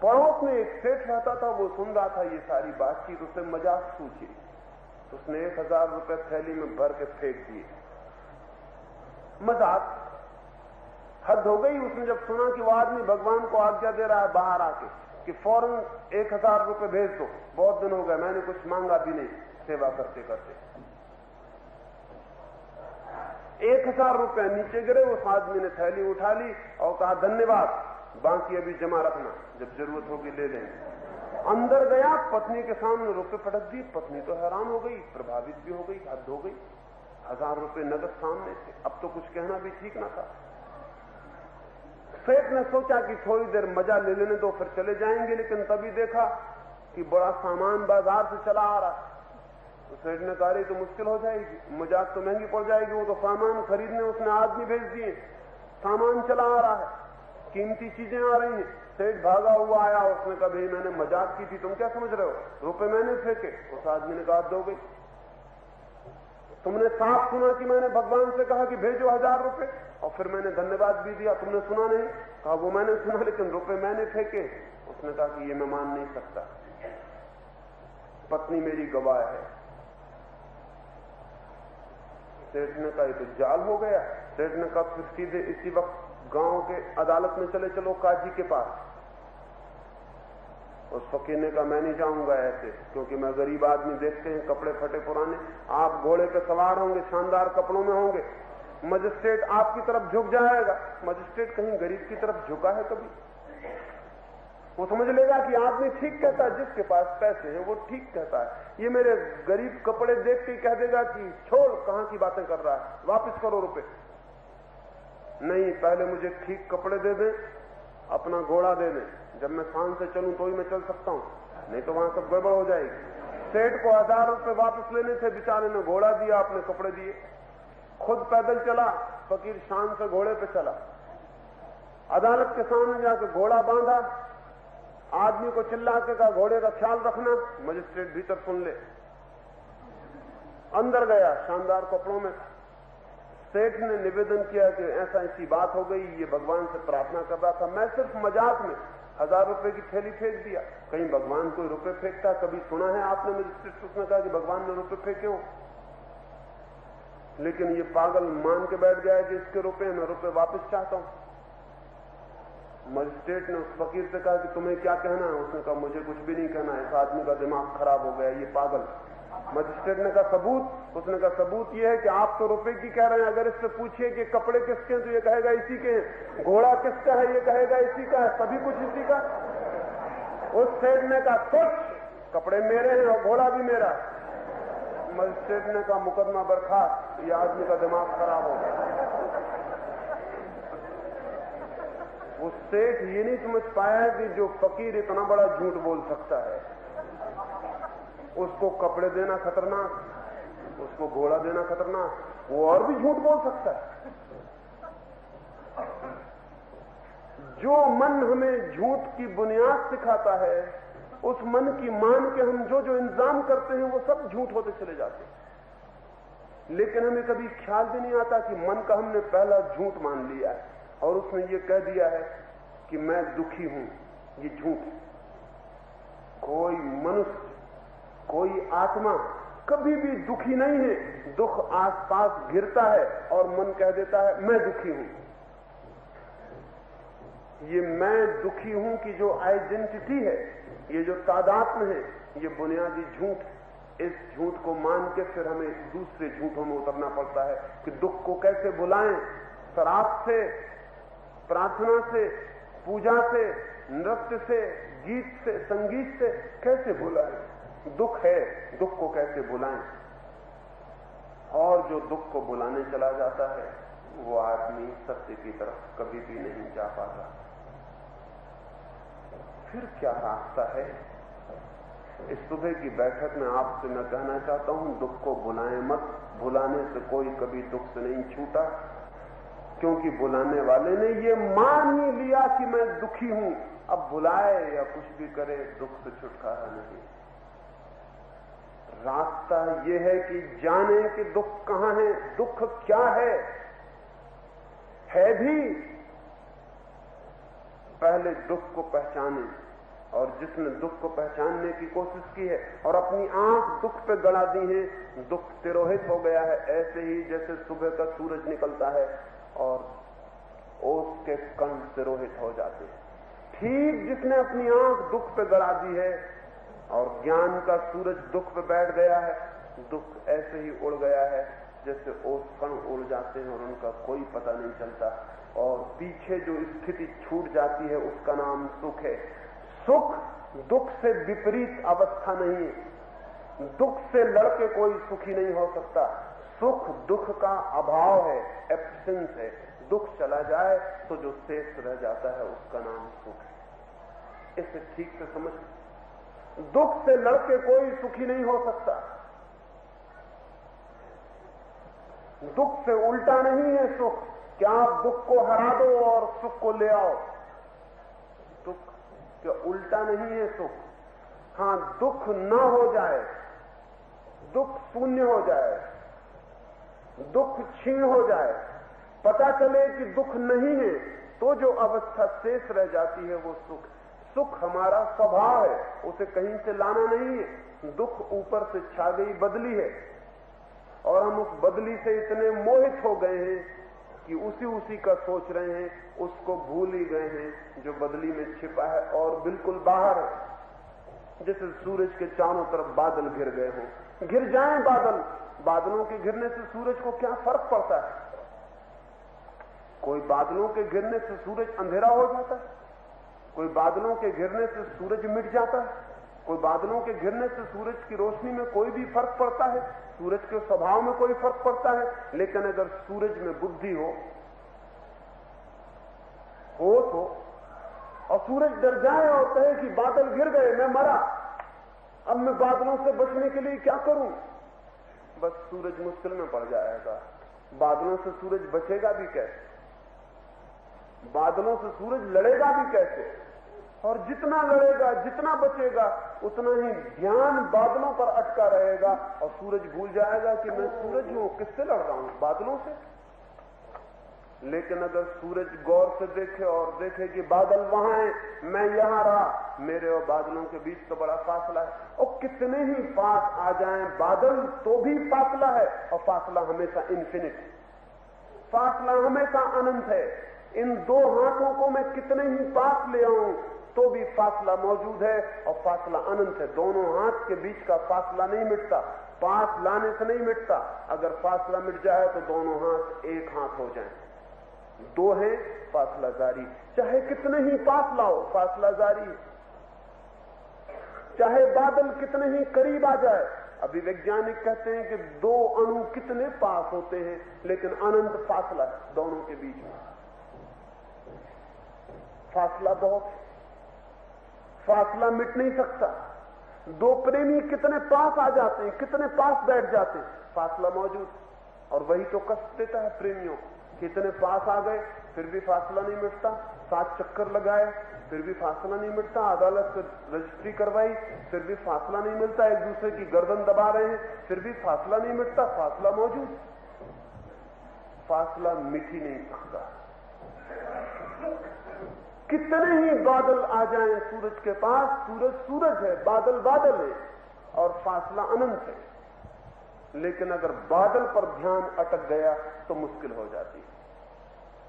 पड़ोस में एक सेठ रहता था, वो सुन रहा था ये सारी बातचीत, उससे मजाक सूझी। उसने 1000 रुपये थैली में भर के फेंक दिए। मजाक हद हो गई। उसने जब सुना कि वो आदमी भगवान को आज्ञा दे रहा है बाहर आके कि फौरन 1000 रुपये भेज दो, बहुत दिन हो गए मैंने कुछ मांगा भी नहीं सेवा करते करते। 1000 रुपये नीचे गिरे। उस आदमी ने थैली उठा ली और कहा धन्यवाद, बाकी अभी जमा रखना, जब जरूरत होगी ले लेंगे। अंदर गया, पत्नी के सामने रुपए पटक दिए। पत्नी तो हैरान हो गई, प्रभावित भी हो गई, हद हो गई। 1000 रुपये नगद सामने थे, अब तो कुछ कहना भी ठीक ना था। सेठ ने सोचा कि थोड़ी देर मजा ले लेने दो, फिर चले जाएंगे, लेकिन तभी देखा कि बड़ा सामान बाजार से चला आ रहा। तो सेठ ने कहा तो मुश्किल हो जाएगी, मजाक तो महंगी पड़ जाएगी। वो तो सामान खरीदने उसने आदमी भेज दिए, सामान चला आ रहा है, कीमती चीजें आ रही हैं। सेठ भागा हुआ आया, उसने कहा भाई मैंने मजाक की थी, तुम क्या समझ रहे हो, रुपए मैंने फेंके। उस आदमी ने कहा दो गई, तुमने साफ सुना कि मैंने भगवान से कहा कि भेजो 1000 रुपये, और फिर मैंने धन्यवाद भी दिया, तुमने सुना नहीं? कहा वो मैंने सुना, लेकिन रुपए मैंने फेंके। उसने कहा कि ये मैं मान नहीं सकता, पत्नी मेरी गवाह है। सेठ ने कहा तो जाल हो गया। सेठ ने कहा फिर सीधे इसी वक्त गांव के अदालत में चले चलो, काजी के पास। उस फकीर ने कहा मैं नहीं जाऊंगा ऐसे, क्योंकि मैं गरीब आदमी, देखते हैं कपड़े फटे पुराने, आप घोड़े पे सवार होंगे, शानदार कपड़ों में होंगे, मजिस्ट्रेट आपकी तरफ झुक जाएगा। मजिस्ट्रेट कहीं गरीब की तरफ झुका है कभी? वो समझ लेगा कि आदमी ठीक कहता है, जिसके पास पैसे हैं वो ठीक कहता है। ये मेरे गरीब कपड़े देख के कह देगा कि छोड़, कहां की बातें कर रहा है, वापस करो रुपए। नहीं, पहले मुझे ठीक कपड़े दे दे, अपना घोड़ा दे दे, जब मैं शान से चलूं तो ही मैं चल सकता हूं, नहीं तो वहां सब गड़बड़ हो जाएगी। सेठ को 1000 रुपये वापस लेने थे, बेचारे ने घोड़ा दिया, अपने कपड़े दिए, खुद पैदल चला। फकीर शान से घोड़े पे चला। अदालत के सामने जाकर घोड़ा बांधा, आदमी को चिल्ला के कहा घोड़े का ख्याल रखना। मजिस्ट्रेट भीतर सुन ले। अंदर गया, शानदार कपड़ों में था। सेठ ने निवेदन किया कि ऐसा ऐसी बात हो गई, ये भगवान से प्रार्थना कर रहा था, मैं सिर्फ मजाक में 1000 रुपए की थैली फेंक दिया। कहीं भगवान कोई रुपए फेंकता कभी सुना है आपने? मजिस्ट्रेट उसने कहा कि भगवान ने रुपए फेंके हो, लेकिन ये पागल मान के बैठ गया है कि इसके रुपए, मैं रुपए वापस चाहता हूं। मजिस्ट्रेट ने उस फकीर से कहा कि तुम्हें क्या कहना है? उसने कहा मुझे कुछ भी नहीं कहना, इस आदमी का दिमाग खराब हो गया, ये पागल। मजिस्ट्रेट ने कहा सबूत? उसने कहा सबूत ये है कि आप तो रुपए की कह रहे हैं, अगर इससे पूछिए कि कपड़े किसके हैं तो ये कहेगा इसी के हैं, घोड़ा किसका है ये कहेगा इसी का है, सभी कुछ इसी का। उस सेठ ने कहा कुछ कपड़े मेरे हैं और घोड़ा भी मेरा। मजिस्ट्रेट ने कहा मुकदमा बर्खास्त, ये आदमी का दिमाग खराब हो गया। वो सेठ ये नहीं समझ पाया कि जो फकीर इतना बड़ा झूठ बोल सकता है, उसको कपड़े देना खतरनाक, उसको घोड़ा देना खतरनाक, वो और भी झूठ बोल सकता है। जो मन हमें झूठ की बुनियाद सिखाता है, उस मन की मान के हम जो जो इंतजाम करते हैं वो सब झूठ होते चले जाते हैं। लेकिन हमें कभी ख्याल भी नहीं आता कि मन का हमने पहला झूठ मान लिया है और उसने ये कह दिया है कि मैं दुखी हूं। ये झूठ। कोई मनुष्य, कोई आत्मा कभी भी दुखी नहीं है। दुख आसपास घिरता है और मन कह देता है मैं दुखी हूं। ये मैं दुखी हूं की जो आइडेंटिटी है, ये जो तादात्म्य है, ये बुनियादी झूठ। इस झूठ को मान के फिर हमें दूसरे झूठों में उतरना पड़ता है कि दुख को कैसे भुलाएं। शराब से, प्रार्थना से, पूजा से, नृत्य से, गीत से, संगीत से कैसे भुलाएं? दुख है, दुख को कैसे भुलाएं? और जो दुख को भुलाने चला जाता है वो आदमी सत्य की तरफ कभी भी नहीं जा पाता। फिर क्या रास्ता है? इस सुबह की बैठक में आपसे मैं कहना चाहता हूं, दुख को भुलाएं मत। भुलाने से कोई कभी दुख से नहीं छूटा, क्योंकि भुलाने वाले ने ये मान ही लिया कि मैं दुखी हूं। अब भुलाए या कुछ भी करे, दुख से छुटकारा नहीं। रास्ता ये है कि जाने कि दुख कहां है, दुख क्या है भी। पहले दुख को पहचाने, और जिसने दुख को पहचानने की कोशिश की है और अपनी आंख दुख पे गड़ा दी है, दुख तिरोहित हो गया है। ऐसे ही जैसे सुबह का सूरज निकलता है और ओस के कण तिरोहित हो जाते हैं, ठीक जिसने अपनी आंख दुख पे गड़ा दी है और ज्ञान का सूरज दुख पे बैठ गया है, दुख ऐसे ही उड़ गया है जैसे ओस कण उड़ जाते हैं और उनका कोई पता नहीं चलता। और पीछे जो स्थिति छूट जाती है उसका नाम सुख है। सुख दुख से विपरीत अवस्था नहीं है। दुख से लड़के कोई सुखी नहीं हो सकता। सुख दुख का अभाव है, एब्सेंस है। दुख चला जाए तो जो शेष रह जाता है उसका नाम सुख है। इसे ठीक से समझ। दुख से लड़के कोई सुखी नहीं हो सकता। दुख से उल्टा नहीं है सुख। क्या आप दुख को हरा दो और सुख को ले आओ? दुख क्या उल्टा नहीं है सुख। हां, दुख ना हो जाए, दुख शून्य हो जाए, दुख क्षीण हो जाए, पता चले कि दुख नहीं है, तो जो अवस्था शेष रह जाती है वो सुख। सुख हमारा स्वभाव है, उसे कहीं से लाना नहीं है। दुख ऊपर से छा गई बदली है और हम उस बदली से इतने मोहित हो गए हैं कि उसी का सोच रहे हैं, उसको भूल ही गए हैं जो बदली में छिपा है और बिल्कुल बाहर है। जैसे सूरज के चारों तरफ बादल घिर गए हों। घिर जाएं बादल, बादलों के घिरने से सूरज को क्या फर्क पड़ता है? कोई बादलों के घिरने से सूरज अंधेरा हो जाता है, कोई बादलों के घिरने से सूरज मिट जाता है, कोई बादलों के घिरने से सूरज की रोशनी में कोई भी फर्क पड़ता है, सूरज के स्वभाव में कोई फर्क पड़ता है। लेकिन अगर सूरज में बुद्धि हो तो और सूरज डर जाए और कहे कि बादल घिर गए, मैं मरा, अब मैं बादलों से बचने के लिए क्या करूं? बस सूरज मुश्किल में पड़ जाएगा। बादलों से सूरज बचेगा भी कैसे? बादलों से सूरज लड़ेगा भी कैसे? और जितना लड़ेगा, जितना बचेगा, उतना ही ध्यान बादलों पर अटका रहेगा और सूरज भूल जाएगा कि मैं सूरज हूं, किससे लड़ रहा हूं? बादलों से। लेकिन अगर सूरज गौर से देखे और देखे कि बादल वहां है, मैं यहां रहा, मेरे और बादलों के बीच तो बड़ा फासला है, और कितने ही पास आ जाएं बादल तो भी फासला है, और फासला हमेशा इन्फिनिट है, फासला हमेशा अनंत है। इन दो हाथों को मैं कितने ही पास ले आऊं तो भी फासला मौजूद है, और फासला अनंत है। दोनों हाथ के बीच का फासला नहीं मिटता, पास लाने से नहीं मिटता। अगर फासला मिट जाए तो दोनों हाथ एक हाथ हो जाएं। दो है, फासला जारी। चाहे कितने ही पास लाओ, फासला जारी। चाहे बादल कितने ही करीब आ जाए। अभी वैज्ञानिक कहते हैं कि दो अणु कितने पास होते हैं, लेकिन अनंत फासला है दोनों के बीच में। फासला बहुत, फासला मिट नहीं सकता। दो प्रेमी कितने पास आ जाते हैं, कितने पास बैठ जाते हैं, फासला मौजूद। और वही तो कष्ट देता है प्रेमियों को। कितने पास आ गए फिर भी फासला नहीं मिटता, 7 चक्कर लगाए फिर भी फासला नहीं मिटता, अदालत से रजिस्ट्री करवाई फिर भी फासला नहीं मिलता, एक दूसरे की गर्दन दबा रहे हैं फिर भी फासला नहीं मिटता। फासला मौजूद, फासला मिट ही नहीं सकता। कितने ही बादल आ जाएं सूरज के पास, सूरज सूरज है, बादल बादल है, और फासला अनंत है। लेकिन अगर बादल पर ध्यान अटक गया तो मुश्किल हो जाती है।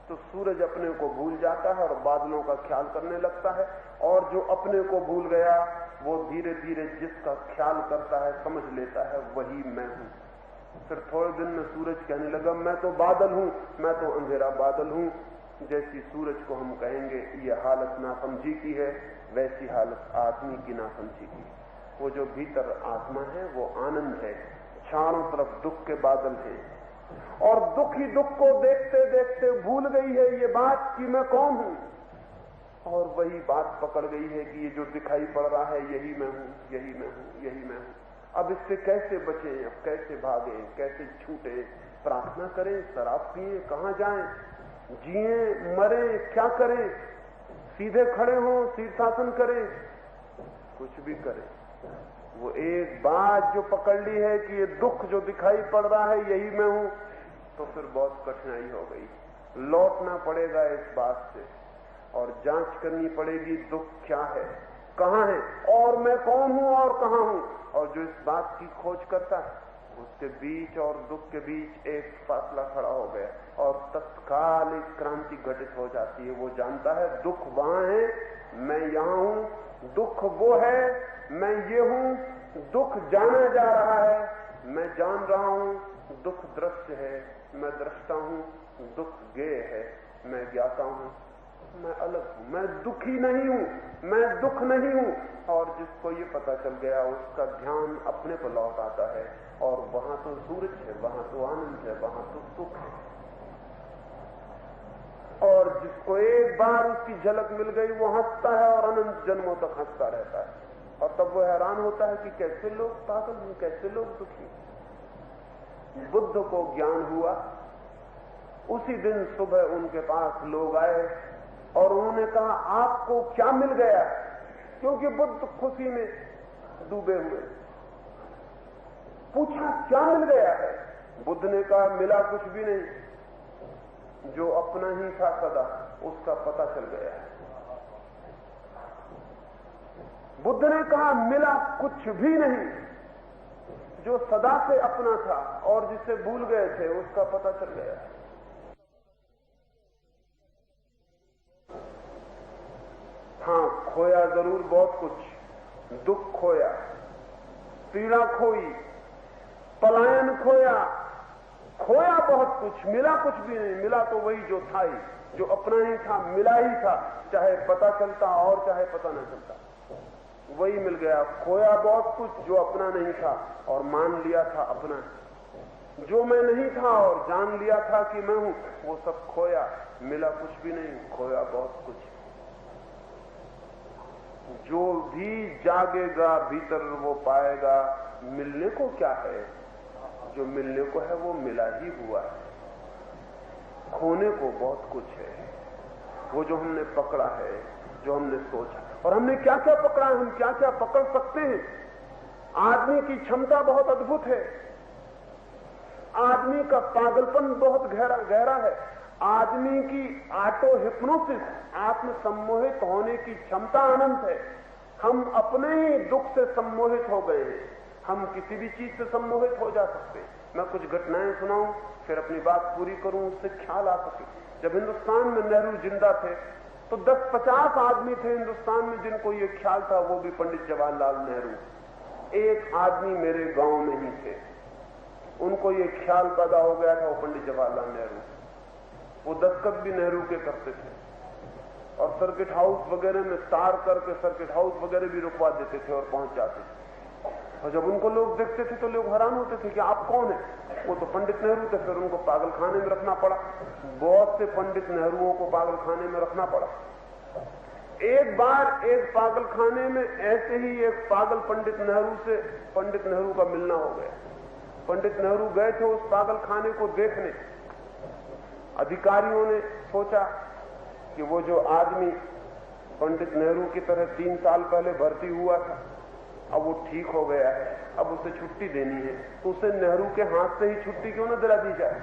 तो सूरज अपने को भूल जाता है और बादलों का ख्याल करने लगता है, और जो अपने को भूल गया वो धीरे धीरे जिसका ख्याल करता है समझ लेता है वही मैं हूं। फिर थोड़े दिन में सूरज कहने लगा मैं तो बादल हूं, मैं तो अंधेरा बादल हूं। जैसी सूरज को हम कहेंगे ये हालत नासमझी की है, वैसी हालत आदमी की नासमझी की। वो जो भीतर आत्मा है वो आनंद है, चारों तरफ दुख के बादल हैं, और दुख ही दुख को देखते देखते भूल गई है ये बात कि मैं कौन हूं, और वही बात पकड़ गई है कि ये जो दिखाई पड़ रहा है यही मैं हूं, यही मैं हूं, यही मैं हूं। अब इससे कैसे बचें, अब कैसे भागें, कैसे छूटे? प्रार्थना करें, शराब पिए, कहां जाएं, जिए मरे, क्या करें? सीधे खड़े हों, शीर्षासन करें, कुछ भी करें। वो एक बात जो पकड़ ली है कि ये दुख जो दिखाई पड़ रहा है यही मैं हूं, तो फिर बहुत कठिनाई हो गई। लौटना पड़ेगा इस बात से और जांच करनी पड़ेगी दुख क्या है, कहां है, और मैं कौन हूं और कहां हूं। और जो इस बात की खोज करता है उसके बीच और दुख के बीच एक फासला खड़ा हो गया और तत्काल एक क्रांति घटित हो जाती है। वो जानता है दुख वहां है, मैं यहां हूं, दुख वो है, मैं ये हूं, दुख जाना जा रहा है, मैं जान रहा हूं, दुख दृश्य है, मैं दृष्टा हूं, दुख गेय है, मैं ज्ञाता हूं, मैं अलग हूं, मैं दुखी नहीं हूं, मैं दुख नहीं हूं। और जिसको ये पता चल गया उसका ध्यान अपने पर लौट आता है, और वहां तो सूरज है, वहां तो आनंद है, वहां तो सुख है। और जिसको एक बार उसकी झलक मिल गई वो हंसता है और अनंत जन्मों तक हंसता रहता है। और तब वो हैरान होता है कि कैसे लोग पागल हैं, कैसे लोग दुखी। बुद्ध को ज्ञान हुआ, उसी दिन सुबह उनके पास लोग आए और उन्होंने कहा आपको क्या मिल गया, क्योंकि बुद्ध खुशी में डूबे हुए। पूछा क्या मिल गया है? बुद्ध ने कहा मिला कुछ भी नहीं, जो अपना ही था सदा उसका पता चल गया है। बुद्ध ने कहा मिला कुछ भी नहीं, जो सदा से अपना था और जिसे भूल गए थे उसका पता चल गया है। हाँ, खोया जरूर बहुत कुछ, दुख खोया, पीड़ा खोई, पलायन खोया, खोया बहुत कुछ, मिला कुछ भी नहीं। मिला तो वही जो था ही, जो अपना ही था, मिला ही था, चाहे पता चलता और चाहे पता न चलता, वही मिल गया। खोया बहुत कुछ जो अपना नहीं था और मान लिया था अपना, जो मैं नहीं था और जान लिया था कि मैं हूं, वो सब खोया। मिला कुछ भी नहीं, खोया बहुत कुछ। जो भी जागेगा भीतर वो पाएगा मिलने को क्या है, जो मिलने को है वो मिला ही हुआ है। खोने को बहुत कुछ है। वो जो हमने पकड़ा है, जो हमने सोचा, और हमने क्या क्या पकड़ा है, हम क्या क्या पकड़ सकते हैं। आदमी की क्षमता बहुत अद्भुत है, आदमी का पागलपन बहुत गहरा है, आदमी की ऑटो हिप्नोसिस, आत्म सम्मोहित होने की क्षमता अनंत है। हम अपने ही दुख से सम्मोहित हो गए हैं, हम किसी भी चीज से सम्मोहित हो जा सकते हैं। मैं कुछ घटनाएं सुनाऊं, फिर अपनी बात पूरी करूं, उससे ख्याल आ सके। जब हिंदुस्तान में नेहरू जिंदा थे तो 10-50 आदमी थे हिंदुस्तान में जिनको ये ख्याल था, वो भी पंडित जवाहरलाल नेहरू। एक आदमी मेरे गांव में ही थे, उनको ये ख्याल पैदा हो गया था, वो पंडित जवाहरलाल नेहरू। वो दस्तखत भी नेहरू के करते थे और सर्किट हाउस वगैरह में तार करके सर्किट हाउस वगैरह भी रुकवा देते थे और पहुंच जाते थे। और जब उनको लोग देखते थे तो लोग हैरान होते थे कि आप कौन है? वो तो पंडित नेहरू थे। फिर उनको पागल खाने में रखना पड़ा, बहुत से पंडित नेहरूओं को पागल खाने में रखना पड़ा। एक बार एक पागल खाने में ऐसे ही एक पागल पंडित नेहरू से पंडित नेहरू का मिलना हो गया। पंडित नेहरू गए थे उस पागल खाने को देखने। अधिकारियों ने सोचा कि वो जो आदमी पंडित नेहरू की तरह 3 साल पहले भर्ती हुआ था, अब वो ठीक हो गया है, अब उसे छुट्टी देनी है, तो उसे नेहरू के हाथ से ही छुट्टी क्यों न दिला दी जाए।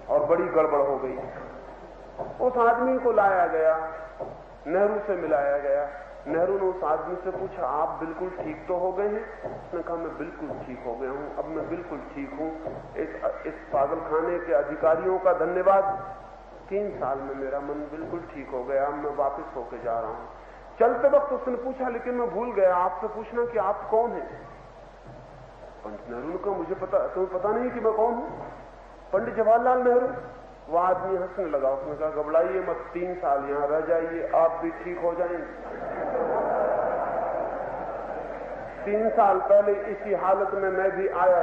और बड़ी गड़बड़ हो गई। उस आदमी को लाया गया, नेहरू से मिलाया गया। नेहरू ने उस आदमी से पूछा, आप बिल्कुल ठीक तो हो गए हैं? उसने कहा, मैं बिल्कुल ठीक हो गया हूं, अब मैं बिल्कुल ठीक हूं। इस पागल खाने के अधिकारियों का धन्यवाद, 3 साल में मेरा मन बिल्कुल ठीक हो गया, अब मैं वापस होके जा रहा हूं। चलते वक्त उसने पूछा, लेकिन मैं भूल गया आपसे पूछना कि आप कौन हैं? पंडित नेहरू ने कहा, मुझे तुम्हें पता नहीं कि मैं कौन हूं? पंडित जवाहरलाल नेहरू। वो आदमी हंसने लगा। उसने कहा, घबराइए मत, 3 साल यहां रह जाइए, आप भी ठीक हो जाएंगे। 3 साल पहले इसी हालत में मैं भी आया,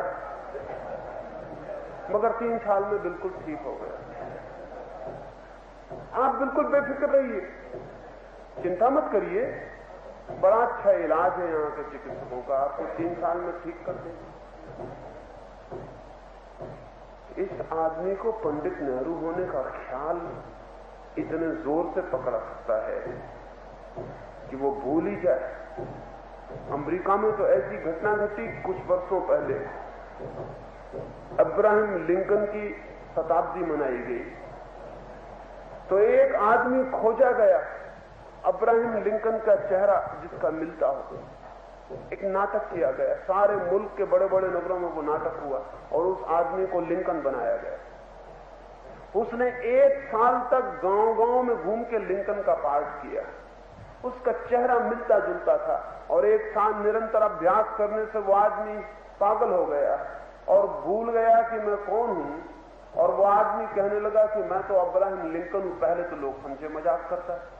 मगर 3 साल में बिल्कुल ठीक हो गया। आप बिल्कुल बेफिक्र रहिए, चिंता मत करिए, बड़ा अच्छा इलाज है यहाँ के चिकित्सकों का, आपको 3 साल में ठीक कर देंगे। इस आदमी को पंडित नेहरू होने का ख्याल इतने जोर से पकड़ा सकता है कि वो भूल ही जाए। अमेरिका में तो ऐसी घटना घटी कुछ वर्षों पहले, अब्राहम लिंकन की शताब्दी मनाई गई, तो एक आदमी खोजा गया, अब्राहम लिंकन का चेहरा जिसका मिलता हो। एक नाटक किया गया, सारे मुल्क के बड़े बड़े नगरों में वो नाटक हुआ और उस आदमी को लिंकन बनाया गया। उसने 1 साल तक गांव-गांव में घूम के लिंकन का पाठ किया। उसका चेहरा मिलता जुलता था और 1 साल निरंतर अभ्यास करने से वो आदमी पागल हो गया और भूल गया कि मैं कौन हूं। और वो आदमी कहने लगा कि मैं तो अब्राहम लिंकन हूं। पहले तो लोग समझे मजाक करता है,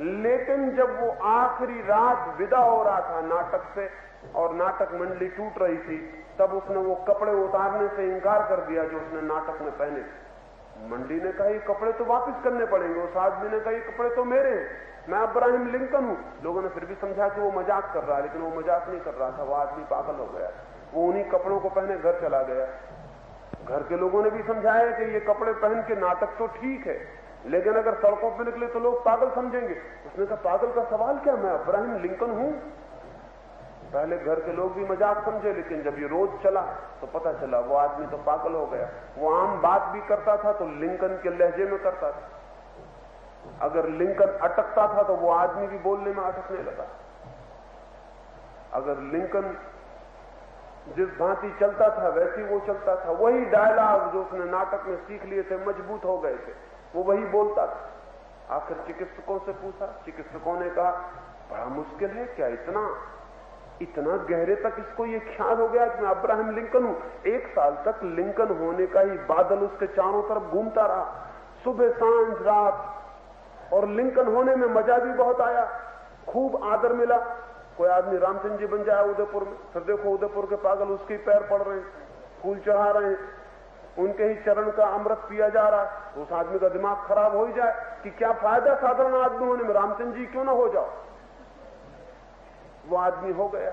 लेकिन जब वो आखिरी रात विदा हो रहा था नाटक से और नाटक मंडली टूट रही थी, तब उसने वो कपड़े उतारने से इंकार कर दिया जो उसने नाटक में पहने थे। मंडली ने कहा, ये कपड़े तो वापस करने पड़ेंगे। उस आदमी ने कहा, ये कपड़े तो मेरे हैं, मैं अब्राहम लिंकन हूं। लोगों ने फिर भी समझा कि वो मजाक कर रहा है, लेकिन वो मजाक नहीं कर रहा था, वो आदमी पागल हो गया। वो उन्हीं कपड़ों को पहने घर चला गया। घर के लोगों ने भी समझाया कि ये कपड़े पहन के नाटक तो ठीक है, लेकिन अगर सड़कों पर निकले तो लोग पागल समझेंगे। उसने कहा, पागल का सवाल क्या, मैं अब्राहम लिंकन हूं। पहले घर के लोग भी मजाक समझे, लेकिन जब ये रोज चला तो पता चला वो आदमी तो पागल हो गया। वो आम बात भी करता था तो लिंकन के लहजे में करता था। अगर लिंकन अटकता था तो वो आदमी भी बोलने में अटकने लगा। अगर लिंकन जिस भांति चलता था वैसे वो चलता था। वही डायलॉग जो उसने नाटक में सीख लिए थे, मजबूत हो गए थे, वो वही बोलता था। आखिर चिकित्सकों से पूछा, चिकित्सकों ने कहा, बड़ा मुश्किल है, क्या इतना गहरे तक इसको ये ख्याल हो गया कि मैं अब्राहम लिंकन हूं। 1 साल तक लिंकन होने का ही बादल उसके चारों तरफ घूमता रहा, सुबह सांझ रात, और लिंकन होने में मजा भी बहुत आया, खूब आदर मिला। कोई आदमी रामचंद्र जी बन जाए उदयपुर में, फिर देखो उदयपुर के पागल उसके पैर पड़ रहे हैं, फूल चढ़ा रहे हैं, उनके ही चरण का अमृत पिया जा रहा है। उस आदमी का दिमाग खराब हो ही जाए कि क्या फायदा साधारण आदमी होने में, रामचंद्र जी क्यों ना हो जाओ। वो आदमी हो गया।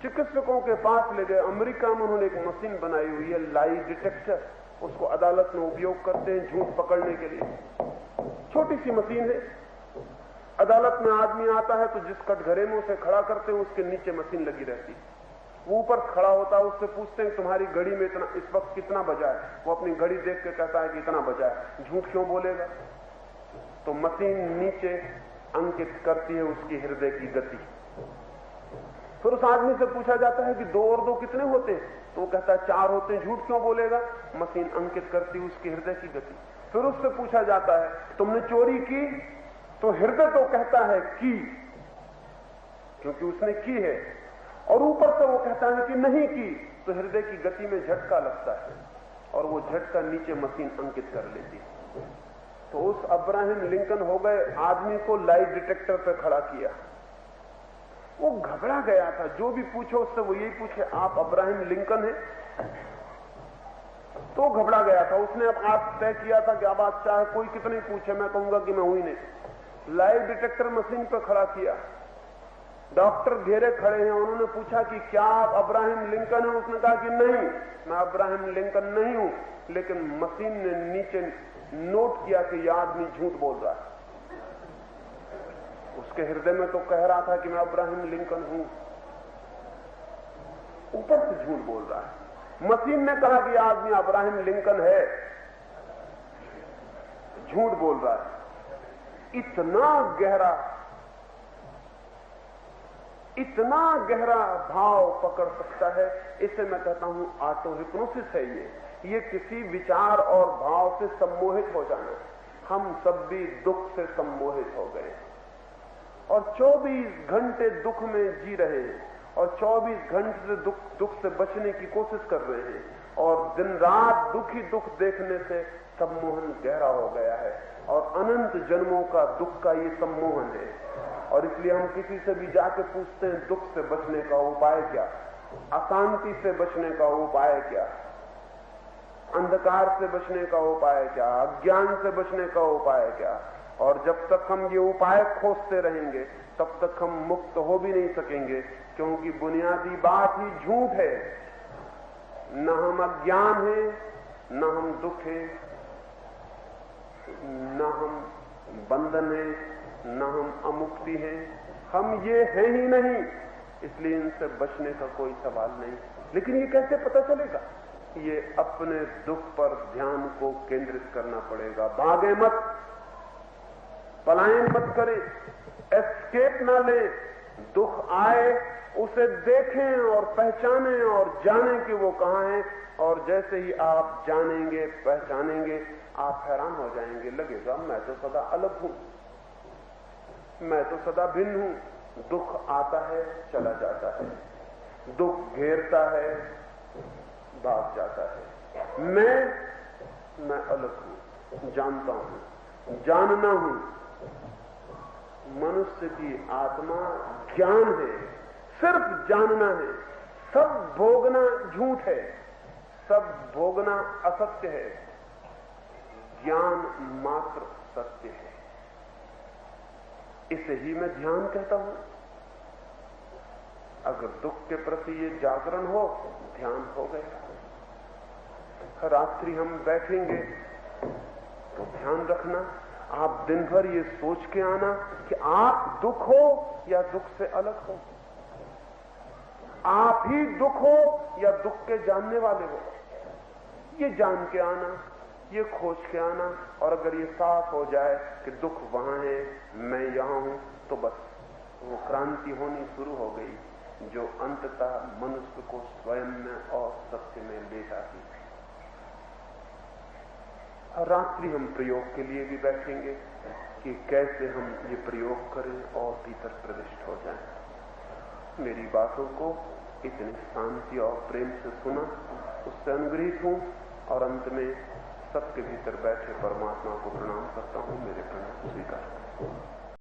चिकित्सकों के पास ले गए। अमेरिका में उन्होंने एक मशीन बनाई हुई है, लाई डिटेक्टर। उसको अदालत में उपयोग करते हैं झूठ पकड़ने के लिए। छोटी सी मशीन है, अदालत में आदमी आता है तो जिस कटघरे में उसे खड़ा करते हैं उसके नीचे मशीन लगी रहती है। वो ऊपर खड़ा होता है, उससे पूछते हैं तुम्हारी घड़ी में इतना इस वक्त कितना बजा है? वो अपनी घड़ी देख के कहता है कि इतना बजा है। झूठ क्यों बोलेगा? तो मशीन नीचे अंकित करती है उसकी हृदय की गति। फिर उस आदमी से पूछा जाता है कि 2 और 2 कितने होते हैं? तो वो कहता है 4 होते हैं। झूठ क्यों बोलेगा? मशीन अंकित करती है उसकी हृदय की गति। फिर उससे पूछा जाता है तुमने चोरी की? तो हृदय तो कहता है की, क्योंकि उसने की है, और ऊपर से वो कहता है कि नहीं की, तो हृदय की गति में झटका लगता है और वो झटका नीचे मशीन अंकित कर लेती है। तो उस अब्राहम लिंकन हो गए आदमी को लाई डिटेक्टर पे खड़ा किया। वो घबरा गया था, जो भी पूछो उससे वो यही पूछे आप अब्राहम लिंकन है? तो घबरा गया था। उसने अब आप तय किया था कि अब आप चाहे कोई कितने पूछे मैं कहूंगा कि मैं हुई नहीं। लाई डिटेक्टर मशीन पे खड़ा किया, डॉक्टर घेरे खड़े हैं, उन्होंने पूछा कि क्या आप अब्राहम लिंकन हैं? उसने कहा कि नहीं, मैं अब्राहम लिंकन नहीं हूं। लेकिन मशीन ने नीचे नोट किया कि यह आदमी झूठ बोल रहा है। उसके हृदय में तो कह रहा था कि मैं अब्राहम लिंकन हूं, ऊपर से झूठ बोल रहा है। मशीन ने कहा कि आदमी अब्राहम लिंकन है, झूठ बोल रहा है। इतना गहरा भाव पकड़ सकता है, इसे मैं कहता हूं ऑटो हिप्नोसिस है। ये किसी विचार और भाव से सम्मोहित हो जाना। हम सब भी दुख से सम्मोहित हो गए और 24 घंटे दुख में जी रहे हैं और 24 घंटे से दुख से बचने की कोशिश कर रहे हैं और दिन रात दुख ही दुख देखने से सम्मोहन गहरा हो गया है और अनंत जन्मों का दुख का ये सम्मोहन है। और इसलिए हम किसी से भी जाके पूछते हैं दुख से बचने का उपाय क्या, अशांति से बचने का उपाय क्या, अंधकार से बचने का उपाय क्या, अज्ञान से बचने का उपाय क्या। और जब तक हम ये उपाय खोजते रहेंगे तब तक हम मुक्त हो भी नहीं सकेंगे, क्योंकि बुनियादी बात ही झूठ है। न हम अज्ञान हैं, न हम दुख है, न हम बंधन है, न हम अमुक्ति हैं। हम ये हैं ही नहीं, इसलिए इनसे बचने का कोई सवाल नहीं। लेकिन ये कैसे पता चलेगा? ये अपने दुख पर ध्यान को केंद्रित करना पड़ेगा। भागे मत, पलायन मत करें, एस्केप ना लें। दुख आए उसे देखें और पहचानें और जानें कि वो कहां है। और जैसे ही आप जानेंगे, पहचानेंगे, आप हैरान हो जाएंगे। लगेगा मैं तो सदा अलग हूं, मैं तो सदा भिन्न हूं। दुख आता है, चला जाता है, दुख घेरता है, भाग जाता है। मैं अलग हूं, जानता हूं, जानना हूं। मनुष्य की आत्मा ज्ञान है, सिर्फ जानना है। सब भोगना झूठ है, सब भोगना असत्य है, ज्ञान मात्र सत्य है। इसे ही मैं ध्यान कहता हूं। अगर दुख के प्रति ये जागरण हो, ध्यान हो गया। रात्रि हम बैठेंगे तो ध्यान रखना, आप दिन भर ये सोच के आना कि आप दुख हो या दुख से अलग हो, आप ही दुख हो या दुख के जानने वाले हो। ये जान के आना, ये खोज के आना। और अगर ये साफ हो जाए कि दुख वहां है, मैं यहां हूं, तो बस वो क्रांति होनी शुरू हो गई, जो अंततः मनुष्य को स्वयं में और सत्य में ले जाती है। रात्रि हम प्रयोग के लिए भी बैठेंगे कि कैसे हम ये प्रयोग करें और भीतर प्रविष्ट हो जाएं। मेरी बातों को इतनी शांति और प्रेम से सुना, उससे अनुग्रहित हूं और अंत में सबके भीतर बैठे परमात्मा को प्रणाम करता हूं। मेरे प्रणव स्वीकार।